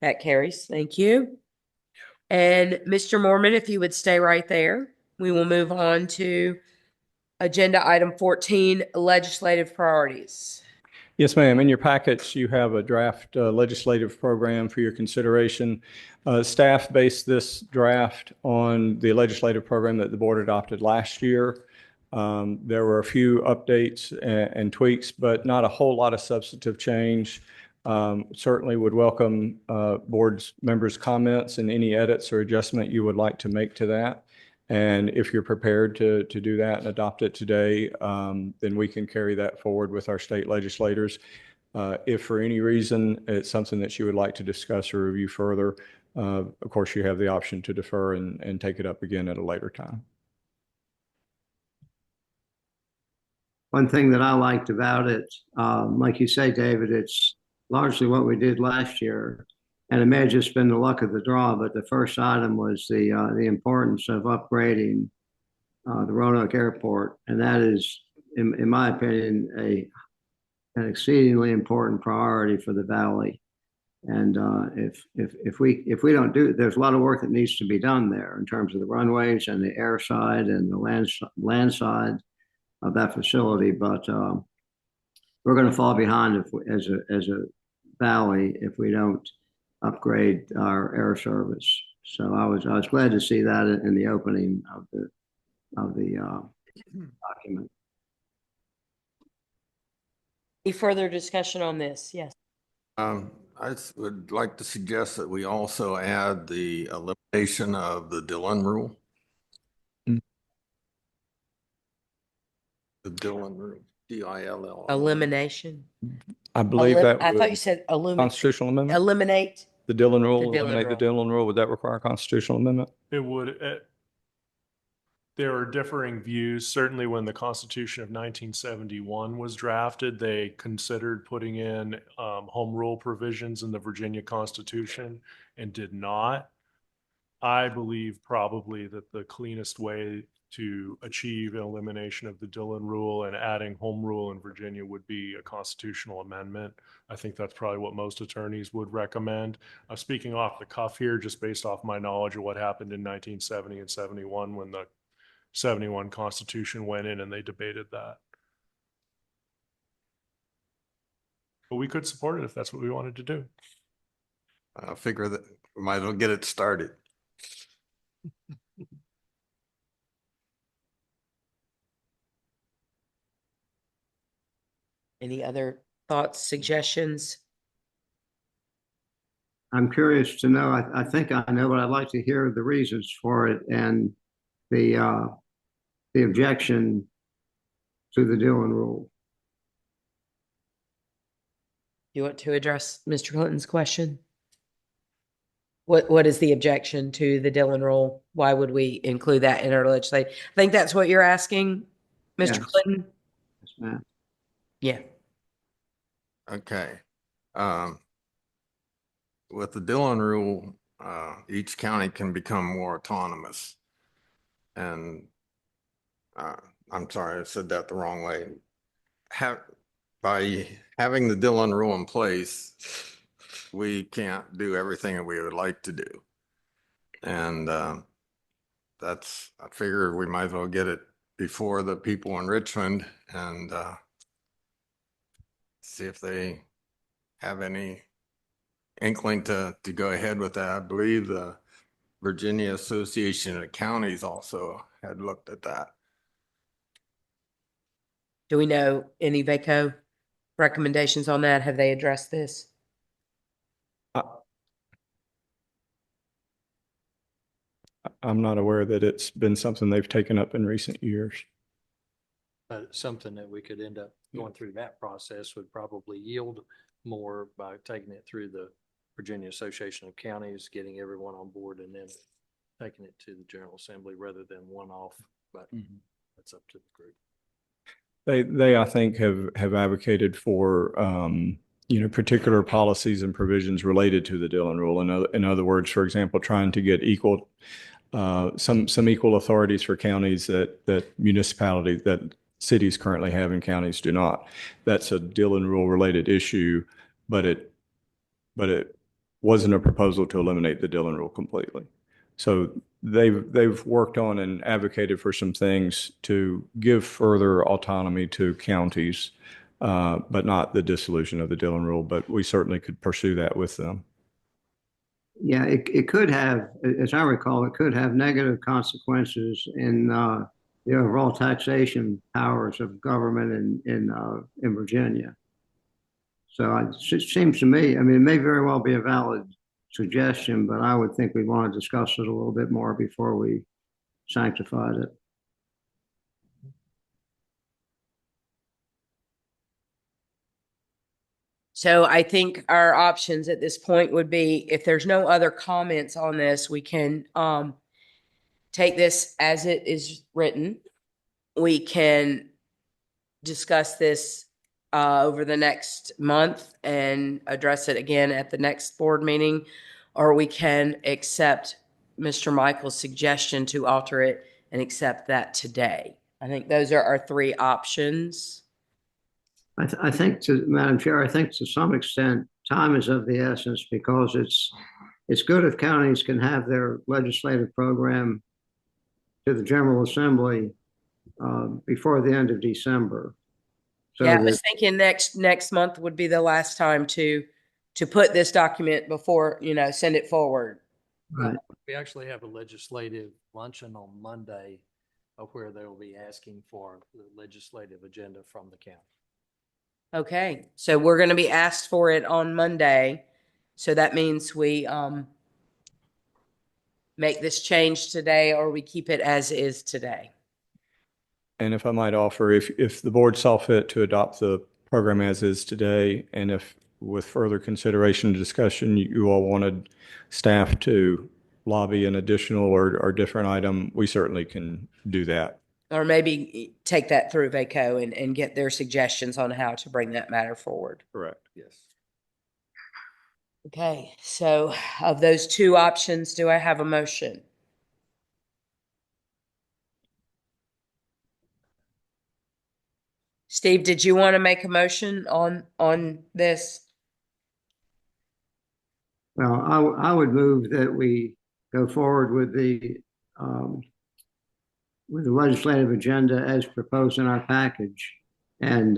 That carries. Thank you. And Mr. Mormon, if you would stay right there, we will move on to agenda item 14, legislative priorities. Yes, ma'am. In your packets, you have a draft legislative program for your consideration. Staff based this draft on the legislative program that the board adopted last year. There were a few updates and tweaks, but not a whole lot of substantive change. Certainly would welcome board members' comments and any edits or adjustment you would like to make to that. And if you're prepared to do that and adopt it today, then we can carry that forward with our state legislators. If for any reason it's something that you would like to discuss or review further, Of course, you have the option to defer and take it up again at a later time. One thing that I liked about it, like you say, David, it's largely what we did last year. And it may have just been the luck of the draw, but the first item was the importance of upgrading the Roanoke Airport. And that is, in my opinion, an exceedingly important priority for the valley. And if we don't do it, there's a lot of work that needs to be done there in terms of the runways and the air side and the land side of that facility. But we're going to fall behind as a valley if we don't upgrade our air service. So I was glad to see that in the opening of the document. Any further discussion on this? Yes. Would like to suggest that we also add the elimination of the Dillon rule. The Dillon rule, DILL. Elimination. I believe that I thought would- you said Constitutional amendment? eliminate. The Dillon rule, The Dillon eliminate the rule. Dillon rule. Would that require a constitutional amendment? It would. There are differing views. Certainly when the Constitution of 1971 was drafted, they considered putting in home rule provisions in the Virginia Constitution and did not. I believe probably that the cleanest way to achieve an elimination of the Dillon rule and adding home rule in Virginia would be a constitutional amendment. I think that's probably what most attorneys would recommend. I'm speaking off the cuff here, just based off my knowledge of what happened in 1970 and 71 when the 71 Constitution went in and they debated that. But we could support it if that's what we wanted to do. I figure that we might as well get it started. Any other thoughts, suggestions? I'm curious to know. I think I know, but I'd like to hear the reasons for it and the objection to the Dillon rule. You want to address Mr. Clinton's question? What is the objection to the Dillon rule? Why would we include that in our legislation? I think that's what you're asking, Mr. Yes. Clinton. Yes, ma'am. Yeah. Okay. With the Dillon rule, each county can become more autonomous. And I'm sorry, I said that the wrong way. By having the Dillon rule in place, we can't do everything that we would like to do. And I figure we might as well get it before the people in Richmond and see if they have any inkling to go ahead with that. I believe the Virginia Association of Counties also had looked at that. Do we know any BoCo recommendations on that? Have they addressed this? I'm not aware that it's been something they've taken up in recent years. Something that we could end up going through that process would probably yield more by taking it through the Virginia Association of Counties, getting everyone on board and then taking it to the General Assembly rather than one off, but that's up to the group. They I think have advocated for particular policies and provisions related to the Dillon rule. In other words, for example, trying to get some equal authorities for counties that municipalities that cities currently have and counties do not. That's a Dillon rule related issue, but it wasn't a proposal to eliminate the Dillon rule completely. So they've worked on and advocated for some things to give further autonomy to counties, but not the dissolution of the Dillon rule. But we certainly could pursue that with them. Yeah, it could have, as I recall, it could have negative consequences in the overall taxation powers of government in Virginia. So it seems to me, I mean, it may very well be a valid suggestion, but I would think we'd want to discuss it a little bit more before we sanctified it. So I think our options at this point would be, if there's no other comments on this, we can take this as it is written. We can discuss this over the next month and address it again at the next board meeting, or we can accept Mr. Michael's suggestion to alter it and accept that today. I think those are our three options. I think, Madam Chair, I think to some extent, time is of the essence, because it's good if counties can have their legislative program to the General Assembly before the end of December. So Yeah, I was thinking next month would be the last time to put this document before, send it forward. Right. We actually have a legislative luncheon on Monday where they will be asking for the legislative agenda from the county. Okay, so we're going to be asked for it on Monday. So that means we make this change today, or we keep it as is today. And if I might offer, if the board saw fit to adopt the program as is today, and if with further consideration and discussion, you all wanted staff to lobby an additional or different item, we certainly can do that. Or maybe take that through BoCo and get their suggestions on how to bring that matter forward. Correct. Yes. Okay, so of those two options, do I have a motion? Steve, did you want to make a motion on this? Well, I would move that we go forward with the legislative agenda as proposed in our package, and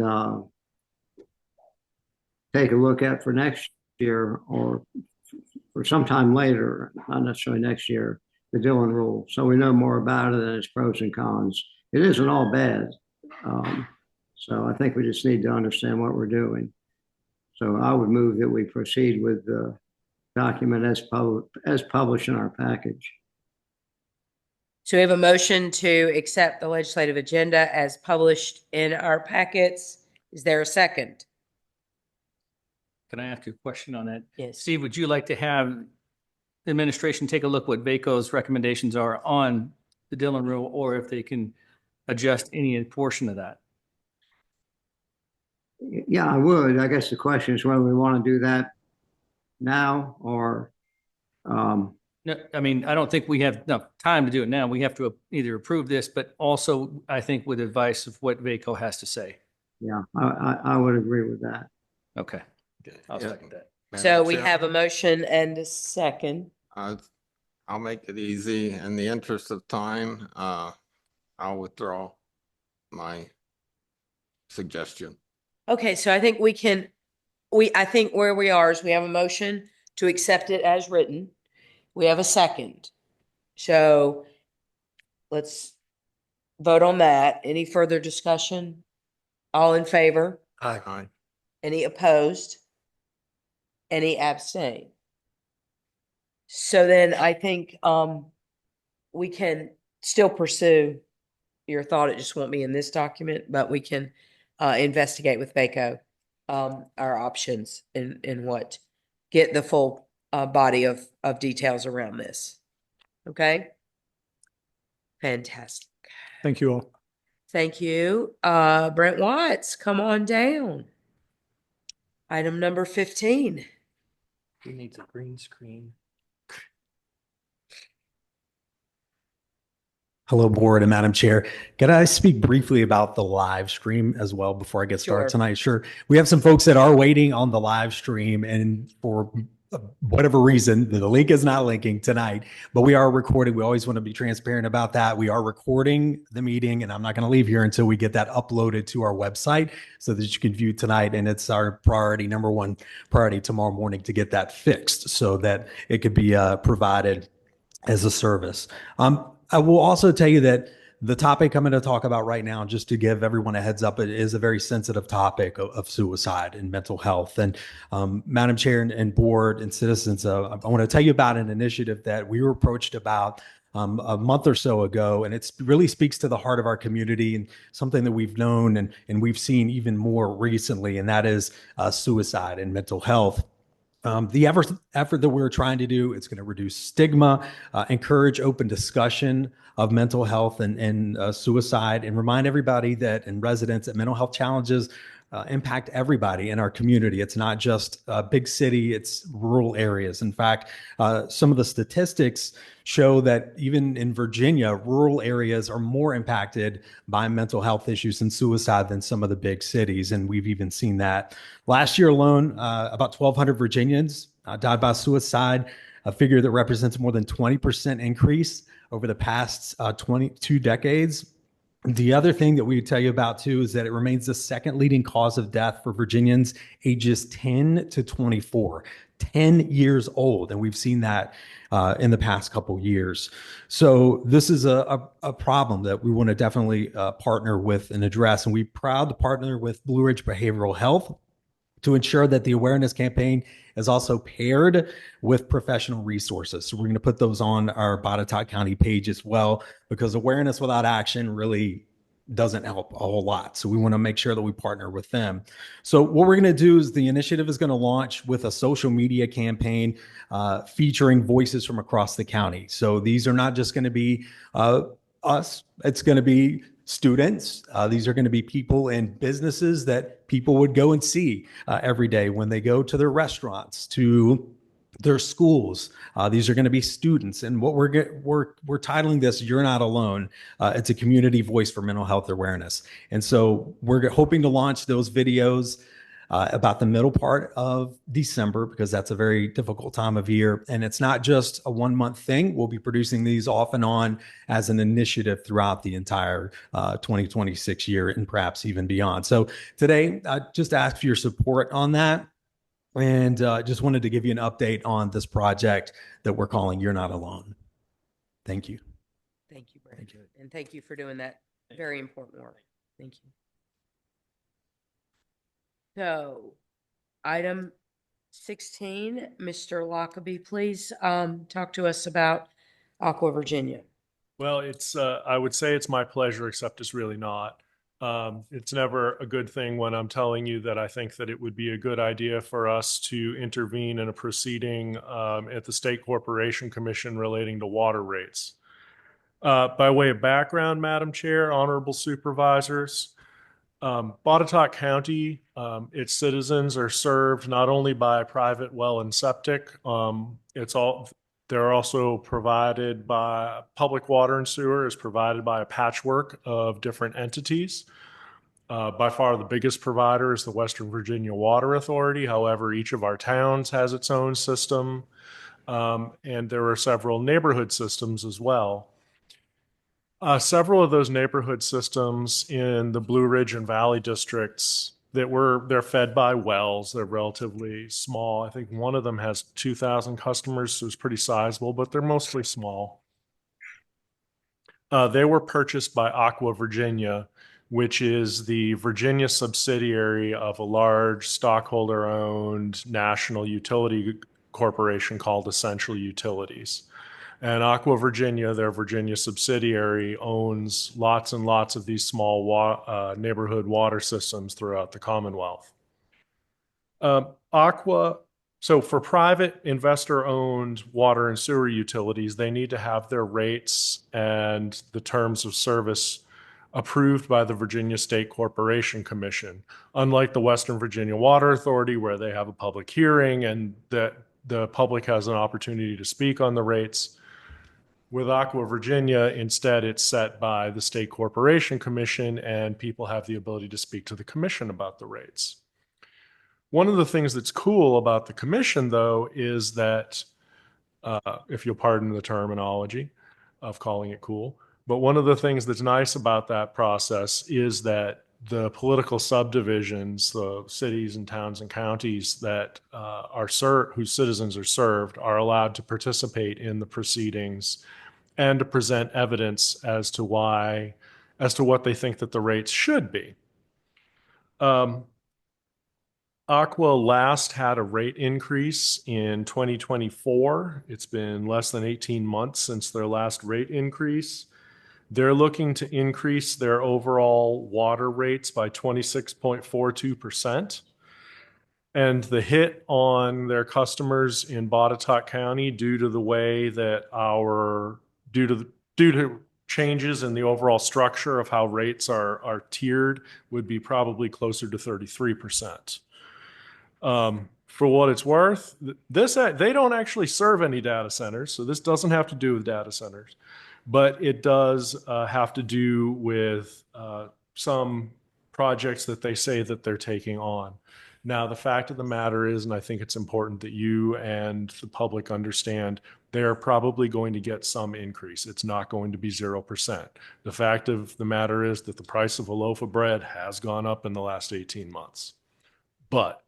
take a look at for next year, or for sometime later, not necessarily next year, the Dillon rule, so we know more about it and its pros and cons. It isn't all bad. So I think we just need to understand what we're doing. So I would move that we proceed with the document as published in our package. So we have a motion to accept the legislative agenda as published in our packets. Is there a second? Can I ask a question on that? Yes. Steve, would you like to have the administration take a look what BoCo's recommendations are on the Dillon rule, or if they can adjust any portion of that? Yeah, I would. I guess the question is whether we want to do that now or. No, I mean, I don't think we have enough time to do it now. We have to either approve this, but also I think with advice of what BoCo has to say. Yeah, I would agree with that. Okay. I'll second that. So we have a motion and a second. I'll make it easy. In the interest of time, I'll withdraw my suggestion. Okay, so I think I think where we are is we have a motion to accept it as written. We have a second. So let's vote on that. Any further discussion? All in favor? Aye. Any opposed? Any abstain? So then I think we can still pursue your thought. It just won't be in this document, but we can investigate with BoCo our options and what get the full body of details around this. Okay. Fantastic. Thank you all. Thank you. Brent Watts, come on down. Item number 15. He needs a green screen. Hello, board and Madam Chair. Could I speak briefly about the live stream as well before I get started Sure. tonight? Sure. We have some folks that are waiting on the live stream, and for whatever reason, the link is not linking tonight, but we are recording. We always want to be transparent about that. We are recording the meeting, and I'm not going to leave here until we get that uploaded to our website so that you can view tonight. And it's our priority, number one priority tomorrow morning, to get that fixed so that it could be provided as a service. I will also tell you that the topic I'm going to talk about right now, just to give everyone a heads up, it is a very sensitive topic of suicide and mental health. And Madam Chair and board and citizens, I want to tell you about an initiative that we were approached about a month or so ago, and it really speaks to the heart of our community and something that we've known and we've seen even more recently, and that is suicide and mental health. The effort that we're trying to do, it's going to reduce stigma, encourage open discussion of mental health and suicide, and remind everybody that and residents that mental health challenges impact everybody in our community. It's not just a big city, it's rural areas. In fact, some of the statistics show that even in Virginia, rural areas are more impacted by mental health issues and suicide than some of the big cities. And we've even seen that. Last year alone, about 1,200 Virginians died by suicide, a figure that represents more than 20% increase over the past 22 decades. The other thing that we tell you about too is that it remains the second leading cause of death for Virginians ages 10 to 24, 10 years old. And we've seen that in the past couple years. So this is a problem that we want to definitely partner with and address. And we're proud to partner with Blue Ridge Behavioral Health to ensure that the awareness campaign is also paired with professional resources. So we're going to put those on our Botetourt County page as well, because awareness without action really doesn't help a whole lot. So we want to make sure that we partner with them. So what we're going to do is the initiative is going to launch with a social media campaign featuring voices from across the county. So these are not just going to be us. It's going to be students. These are going to be people and businesses that people would go and see every day when they go to their restaurants, to their schools. These are going to be students. And what we're titling this, You're Not Alone. It's a community voice for mental health awareness. And so we're hoping to launch those videos about the middle part of December, because that's a very difficult time of year. And it's not just a 1 month thing. We'll be producing these off and on as an initiative throughout the entire 2026 year and perhaps even beyond. So today, I just ask for your support on that. And just wanted to give you an update on this project that we're calling You're Not Alone. Thank you. Thank you, Brandon. And thank you for doing that very important work. Thank you. So, item 16, Mr. Lockaby, please talk to us about Aqua Virginia. Well, it's I would say it's my pleasure, except it's really not. It's never a good thing when I'm telling you that I think that it would be a good idea for us to intervene in a proceeding at the State Corporation Commission relating to water rates. By way of background, Madam Chair, honorable supervisors, Botetourt County, its citizens are served not only by private well and septic, they're also provided by public water and sewer is provided by a patchwork of different entities. By far the biggest provider is the Western Virginia Water Authority. However, each of our towns has its own system, and there are several neighborhood systems as well. Several of those neighborhood systems in the Blue Ridge and Valley districts they're fed by wells. They're relatively small. I think one of them has 2,000 customers, so it's pretty sizable, but they're mostly small. They were purchased by Aqua Virginia, which is the Virginia subsidiary of a large stockholder-owned national utility corporation called Essential Utilities. And Aqua Virginia, their Virginia subsidiary, owns lots and lots of these small neighborhood water systems throughout the Commonwealth. So for private investor-owned water and sewer utilities, they need to have their rates and the terms of service approved by the Virginia State Corporation Commission. Unlike the Western Virginia Water Authority, where they have a public hearing and that the public has an opportunity to speak on the rates, with Aqua Virginia, instead, it's set by the State Corporation Commission, and people have the ability to speak to the commission about the rates. One of the things that's cool about the commission, though, is that, if you'll pardon the terminology of calling it cool, but one of the things that's nice about that process is that the political subdivisions, the cities and towns and counties that whose citizens are served, are allowed to participate in the proceedings and to present evidence as to what they think that the rates should be. Aqua last had a rate increase in 2024. It's been less than 18 months since their last rate increase. They're looking to increase their overall water rates by 26.42%. And the hit on their customers in Botetourt County due to the way that due to changes in the overall structure of how rates are tiered would be probably closer to 33%. For what it's worth, they don't actually serve any data centers, so this doesn't have to do with data centers, but it does have to do with some projects that they say that they're taking on. Now, the fact of the matter is, and I think it's important that you and the public understand, they're probably going to get some increase. It's not going to be 0%. The fact of the matter is that the price of a loaf of bread has gone up in the last 18 months. But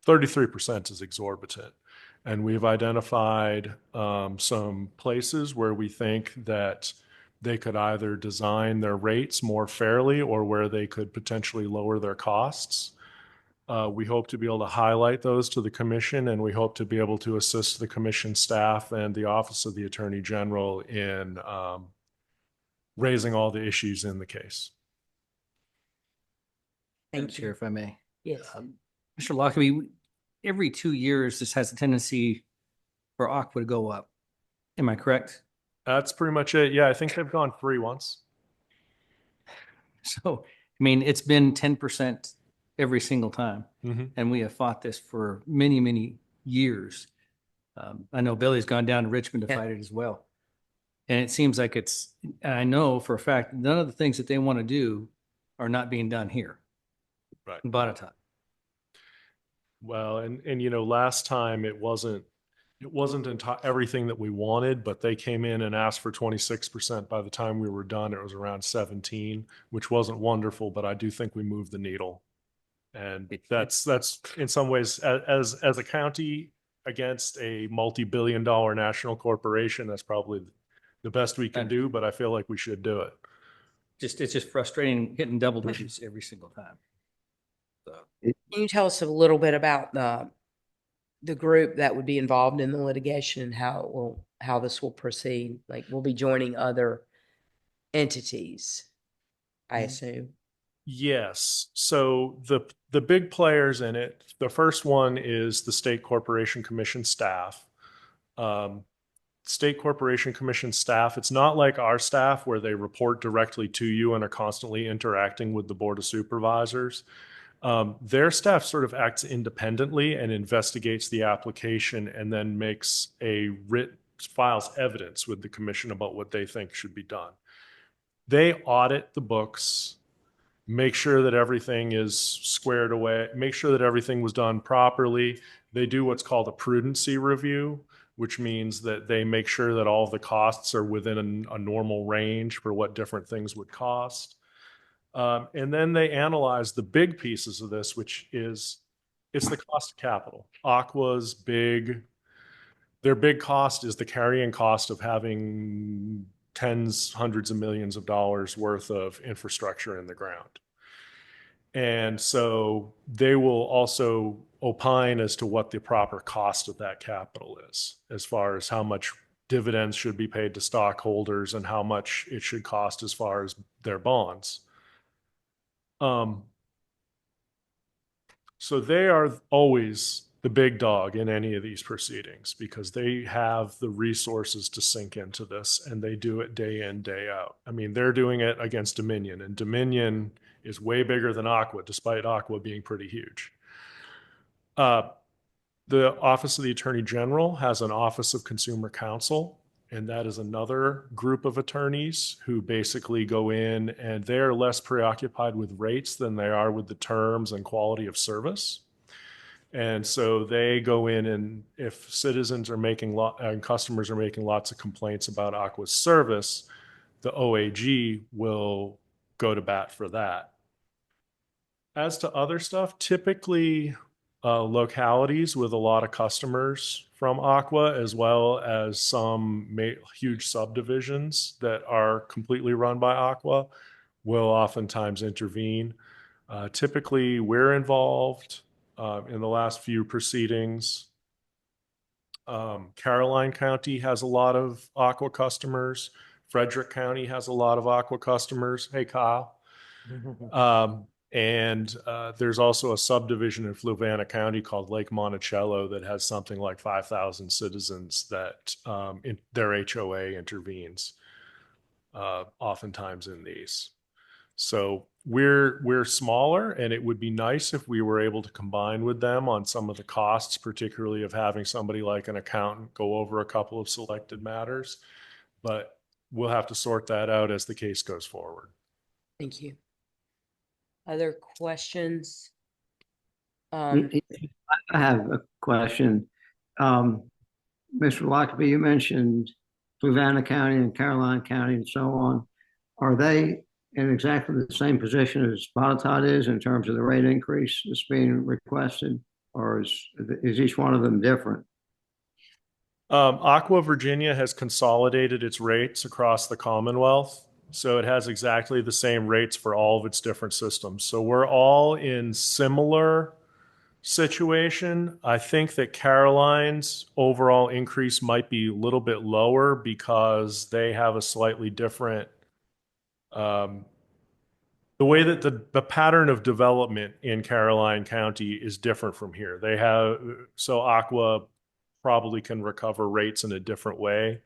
33% is exorbitant. And we've identified some places where we think that they could either design their rates more fairly or where they could potentially lower their costs. We hope to be able to highlight those to the commission, and we hope to be able to assist the commission staff and the Office of the Attorney General in raising all the issues in the case. Madam Chair, if I may. Yes. Mr. Lockerbie, every 2 years, this has a tendency for Aqua to go up. Am I correct? That's pretty much it. Yeah, I think they've gone free once. So, I mean, it's been 10% every single time. Mm-hmm. And we have fought this for many, many years. I know Billy's gone down to Richmond to fight it as well. And it seems like I know for a fact, none of the things that they want to do are not being done here. Right. In Botetourt. Well, and you know, last time it wasn't everything that we wanted, but they came in and asked for 26%. By the time we were done, it was around 17, which wasn't wonderful, but I do think we moved the needle. And that's in some ways, as a county against a multi-billion-dollar national corporation, that's probably the best we can do, but I feel like we should do it. It's just frustrating hitting double digits every single time. So. Can you tell us a little bit about the group that would be involved in the litigation and how this will proceed? Like, we'll be joining other entities, I assume. Yes. So the big players in it, the first one is the State Corporation Commission staff. State Corporation Commission staff, it's not like our staff where they report directly to you and are constantly interacting with the Board of Supervisors. Their staff sort of acts independently and investigates the application and then files evidence with the commission about what they think should be done. They audit the books, make sure that everything is squared away, make sure that everything was done properly. They do what's called a prudency review, which means that they make sure that all of the costs are within a normal range for what different things would cost. And then they analyze the big pieces of this, which is, it's the cost of capital. Their big cost is the carrying cost of having hundreds of millions of dollars worth of infrastructure in the ground. And so they will also opine as to what the proper cost of that capital is, as far as how much dividends should be paid to stockholders and how much it should cost as far as their bonds. So they are always the big dog in any of these proceedings because they have the resources to sink into this, and they do it day in, day out. I mean, they're doing it against Dominion, and Dominion is way bigger than Aqua, despite Aqua being pretty huge. The Office of the Attorney General has an Office of Consumer Counsel, and that is another group of attorneys who basically go in and they're less preoccupied with rates than they are with the terms and quality of service. And so they go in, and if citizens are and customers are making lots of complaints about Aqua's service, the OAG will go to bat for that. As to other stuff, typically localities with a lot of customers from Aqua, as well as some huge subdivisions that are completely run by Aqua, will oftentimes intervene. Typically, we're involved. in the last few proceedings. Caroline County has a lot of Aqua customers. Frederick County has a lot of Aqua customers. Hey, Kyle. And there's also a subdivision in Fluvanna County called Lake Monticello that has something like 5,000 citizens that their HOA intervenes oftentimes in these. So we're smaller, and it would be nice if we were able to combine with them on some of the costs, particularly of having somebody like an accountant go over a couple of selected matters. But we'll have to sort that out as the case goes forward. Thank you. Other questions? I have a question. Mr. Lockaby, you mentioned Fluvanna County and Caroline County and so on. Are they in exactly the same position as Botetourt is in terms of the rate increase that's being requested, or is each one of them different? Aqua Virginia has consolidated its rates across the Commonwealth, so it has exactly the same rates for all of its different systems. So we're all in similar situation. I think that Caroline's overall increase might be a little bit lower because they have a slightly different the way that the pattern of development in Caroline County is different from here. So Aqua probably can recover rates in a different way.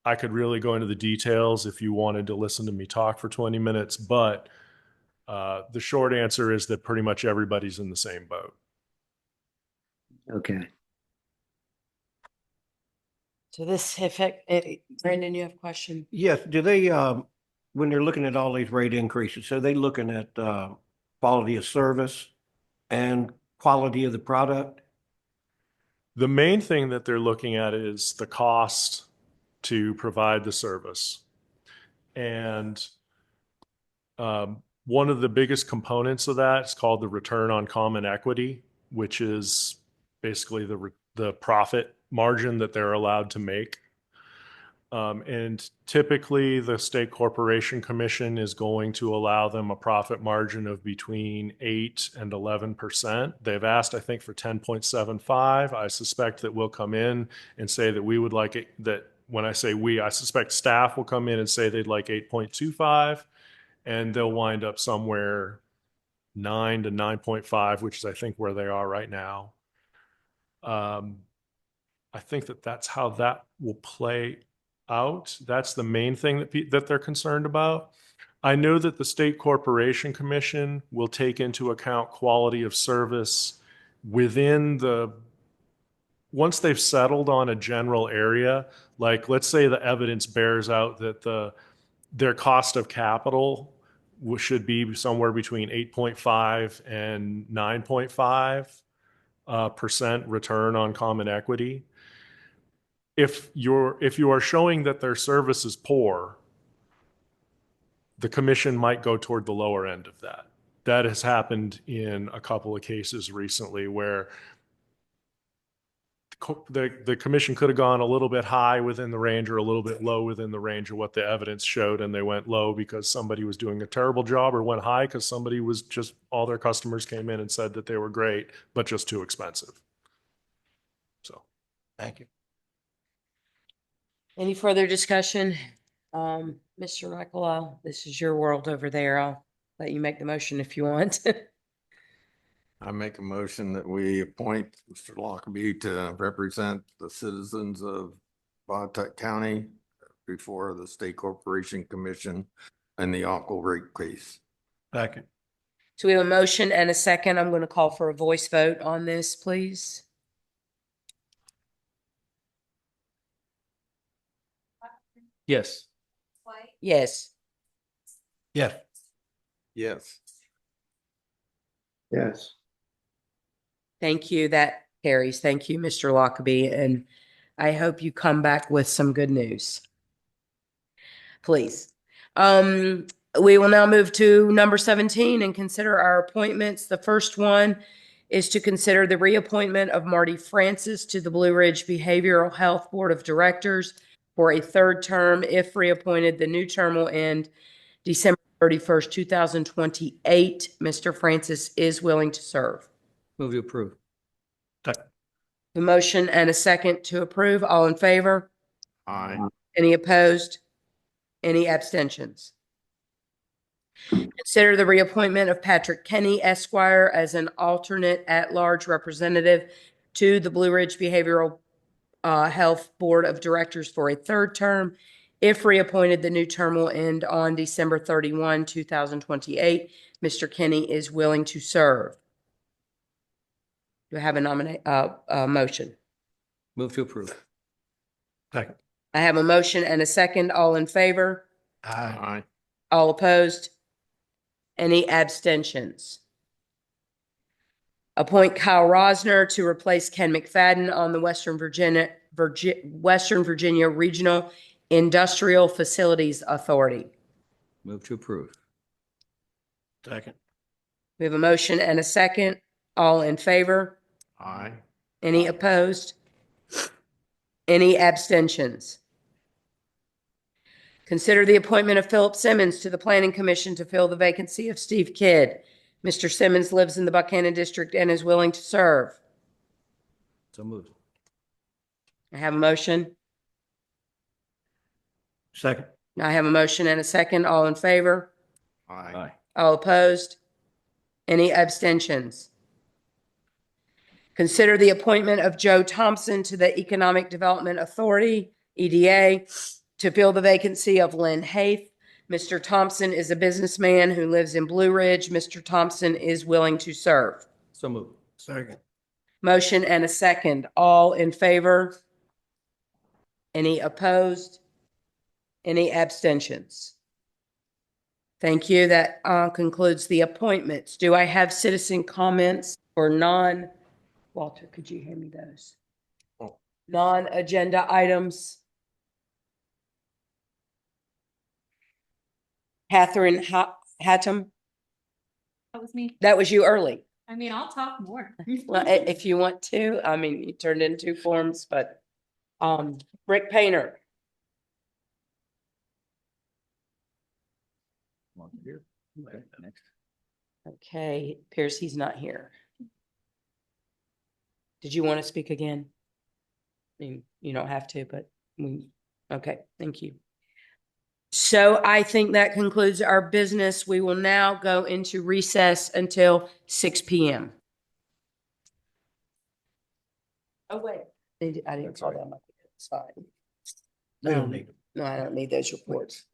I could really go into the details if you wanted to listen to me talk for 20 minutes, but the short answer is that pretty much everybody's in the same boat. Okay. So this Brandon, you have a question? Yes. Do they, when they're looking at all these rate increases, so they looking at quality of service and quality of the product? The main thing that they're looking at is the cost to provide the service. And one of the biggest components of that is called the return on common equity, which is basically the profit margin that they're allowed to make. And typically the State Corporation Commission is going to allow them a profit margin of between 8 and 11%. They've asked, I think, for 10.75. I suspect that we'll come in and say that we would like it, that when I say we, I suspect staff will come in and say they'd like 8.25, and they'll wind up somewhere 9 to 9.5, which is I think where they are right now. I think that's how that will play out. That's the main thing that they're concerned about. I know that the State Corporation Commission will take into account quality of service once they've settled on a general area. Like, let's say the evidence bears out that their cost of capital should be somewhere between 8.5 and 9.5% return on common equity. If you are showing that their service is poor, the commission might go toward the lower end of that. That has happened in a couple of cases recently where the commission could have gone a little bit high within the range or a little bit low within the range of what the evidence showed, and they went low because somebody was doing a terrible job, or went high because somebody was just, all their customers came in and said that they were great, but just too expensive. So, thank you. Any further discussion? Mr. Michael, this is your world over there. I'll let you make the motion if you want. I make a motion that we appoint Mr. Lockaby to represent the citizens of Botetourt County before the State Corporation Commission in the Aqua rate case. Second. So we have a motion and a second. I'm going to call for a voice vote on this, please. Yes. Yes. Yes. Yes. Yes. Thank you. That carries. Thank you, Mr. Lockaby. And I hope you come back with some good news. Please. We will now move to number 17 and consider our appointments. The first one is to consider the reappointment of Marty Francis to the Blue Ridge Behavioral Health Board of Directors for a third term. If reappointed, the new term will end December 31st, 2028. Mr. Francis is willing to serve. Move to approve. The motion and a second to approve. All in favor? Aye. Any opposed? Any abstentions? Consider the reappointment of Patrick Kenny Esquire as an alternate at-large representative to the Blue Ridge Behavioral Health Board of Directors for a third term. If reappointed, the new term will end on December 31, 2028. Mr. Kenny is willing to serve. Do I have a motion? Move to approve. Second. I have a motion and a second. All in favor? Aye. All opposed? Any abstentions? Appoint Kyle Rosner to replace Ken McFadden on the Western Virginia Regional Industrial Facilities Authority. Move to approve. Second. We have a motion and a second. All in favor? Aye. Any opposed? Any abstentions? Consider the appointment of Philip Simmons to the Planning Commission to fill the vacancy of Steve Kidd. Mr. Simmons lives in the Buchanan District and is willing to serve. So moved. I have a motion. Second. I have a motion and a second. All in favor? Aye. All opposed? Any abstentions? Consider the appointment of Joe Thompson to the Economic Development Authority, EDA, to fill the vacancy of Lynn Haith. Mr. Thompson is a businessman who lives in Blue Ridge. Mr. Thompson is willing to serve. So moved. Second. Motion and a second. All in favor? Any opposed? Any abstentions? Thank you. That concludes the appointments. Do I have citizen comments or Walter, could you hand me those? Oh. Non-agenda items? Catherine Hattem? That was me. That was you early. I mean, I'll talk more. Well, if you want to, I mean, you turned in 2 forms, but, Rick Painter. Okay, next. Okay, appears he's not here. Did you want to speak again? You don't have to, but okay, thank you. So I think that concludes our business. We will now go into recess until 6 p.m. Oh, wait. I didn't call them up. It's fine. They don't need them. No, I don't need those reports.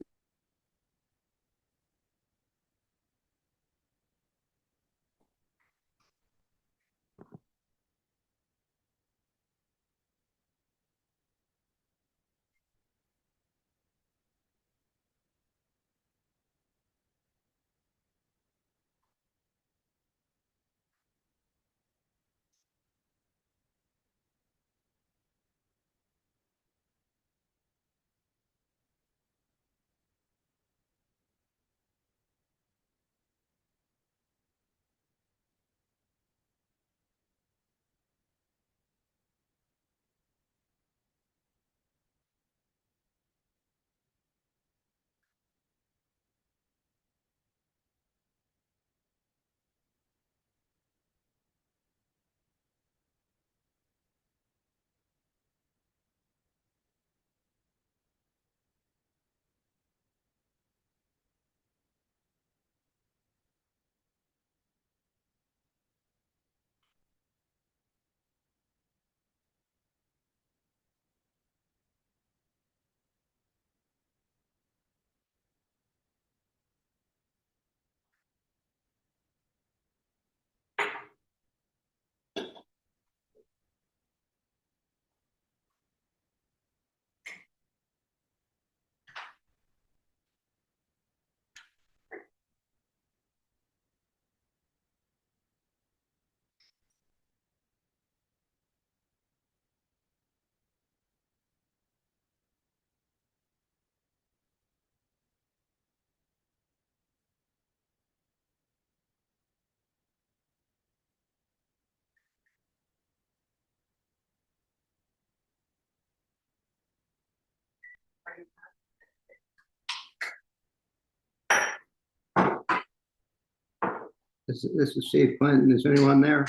This is Steve Clinton. Is anyone there?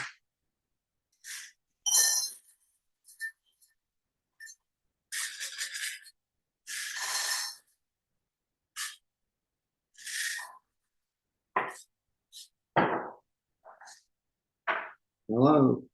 Hello.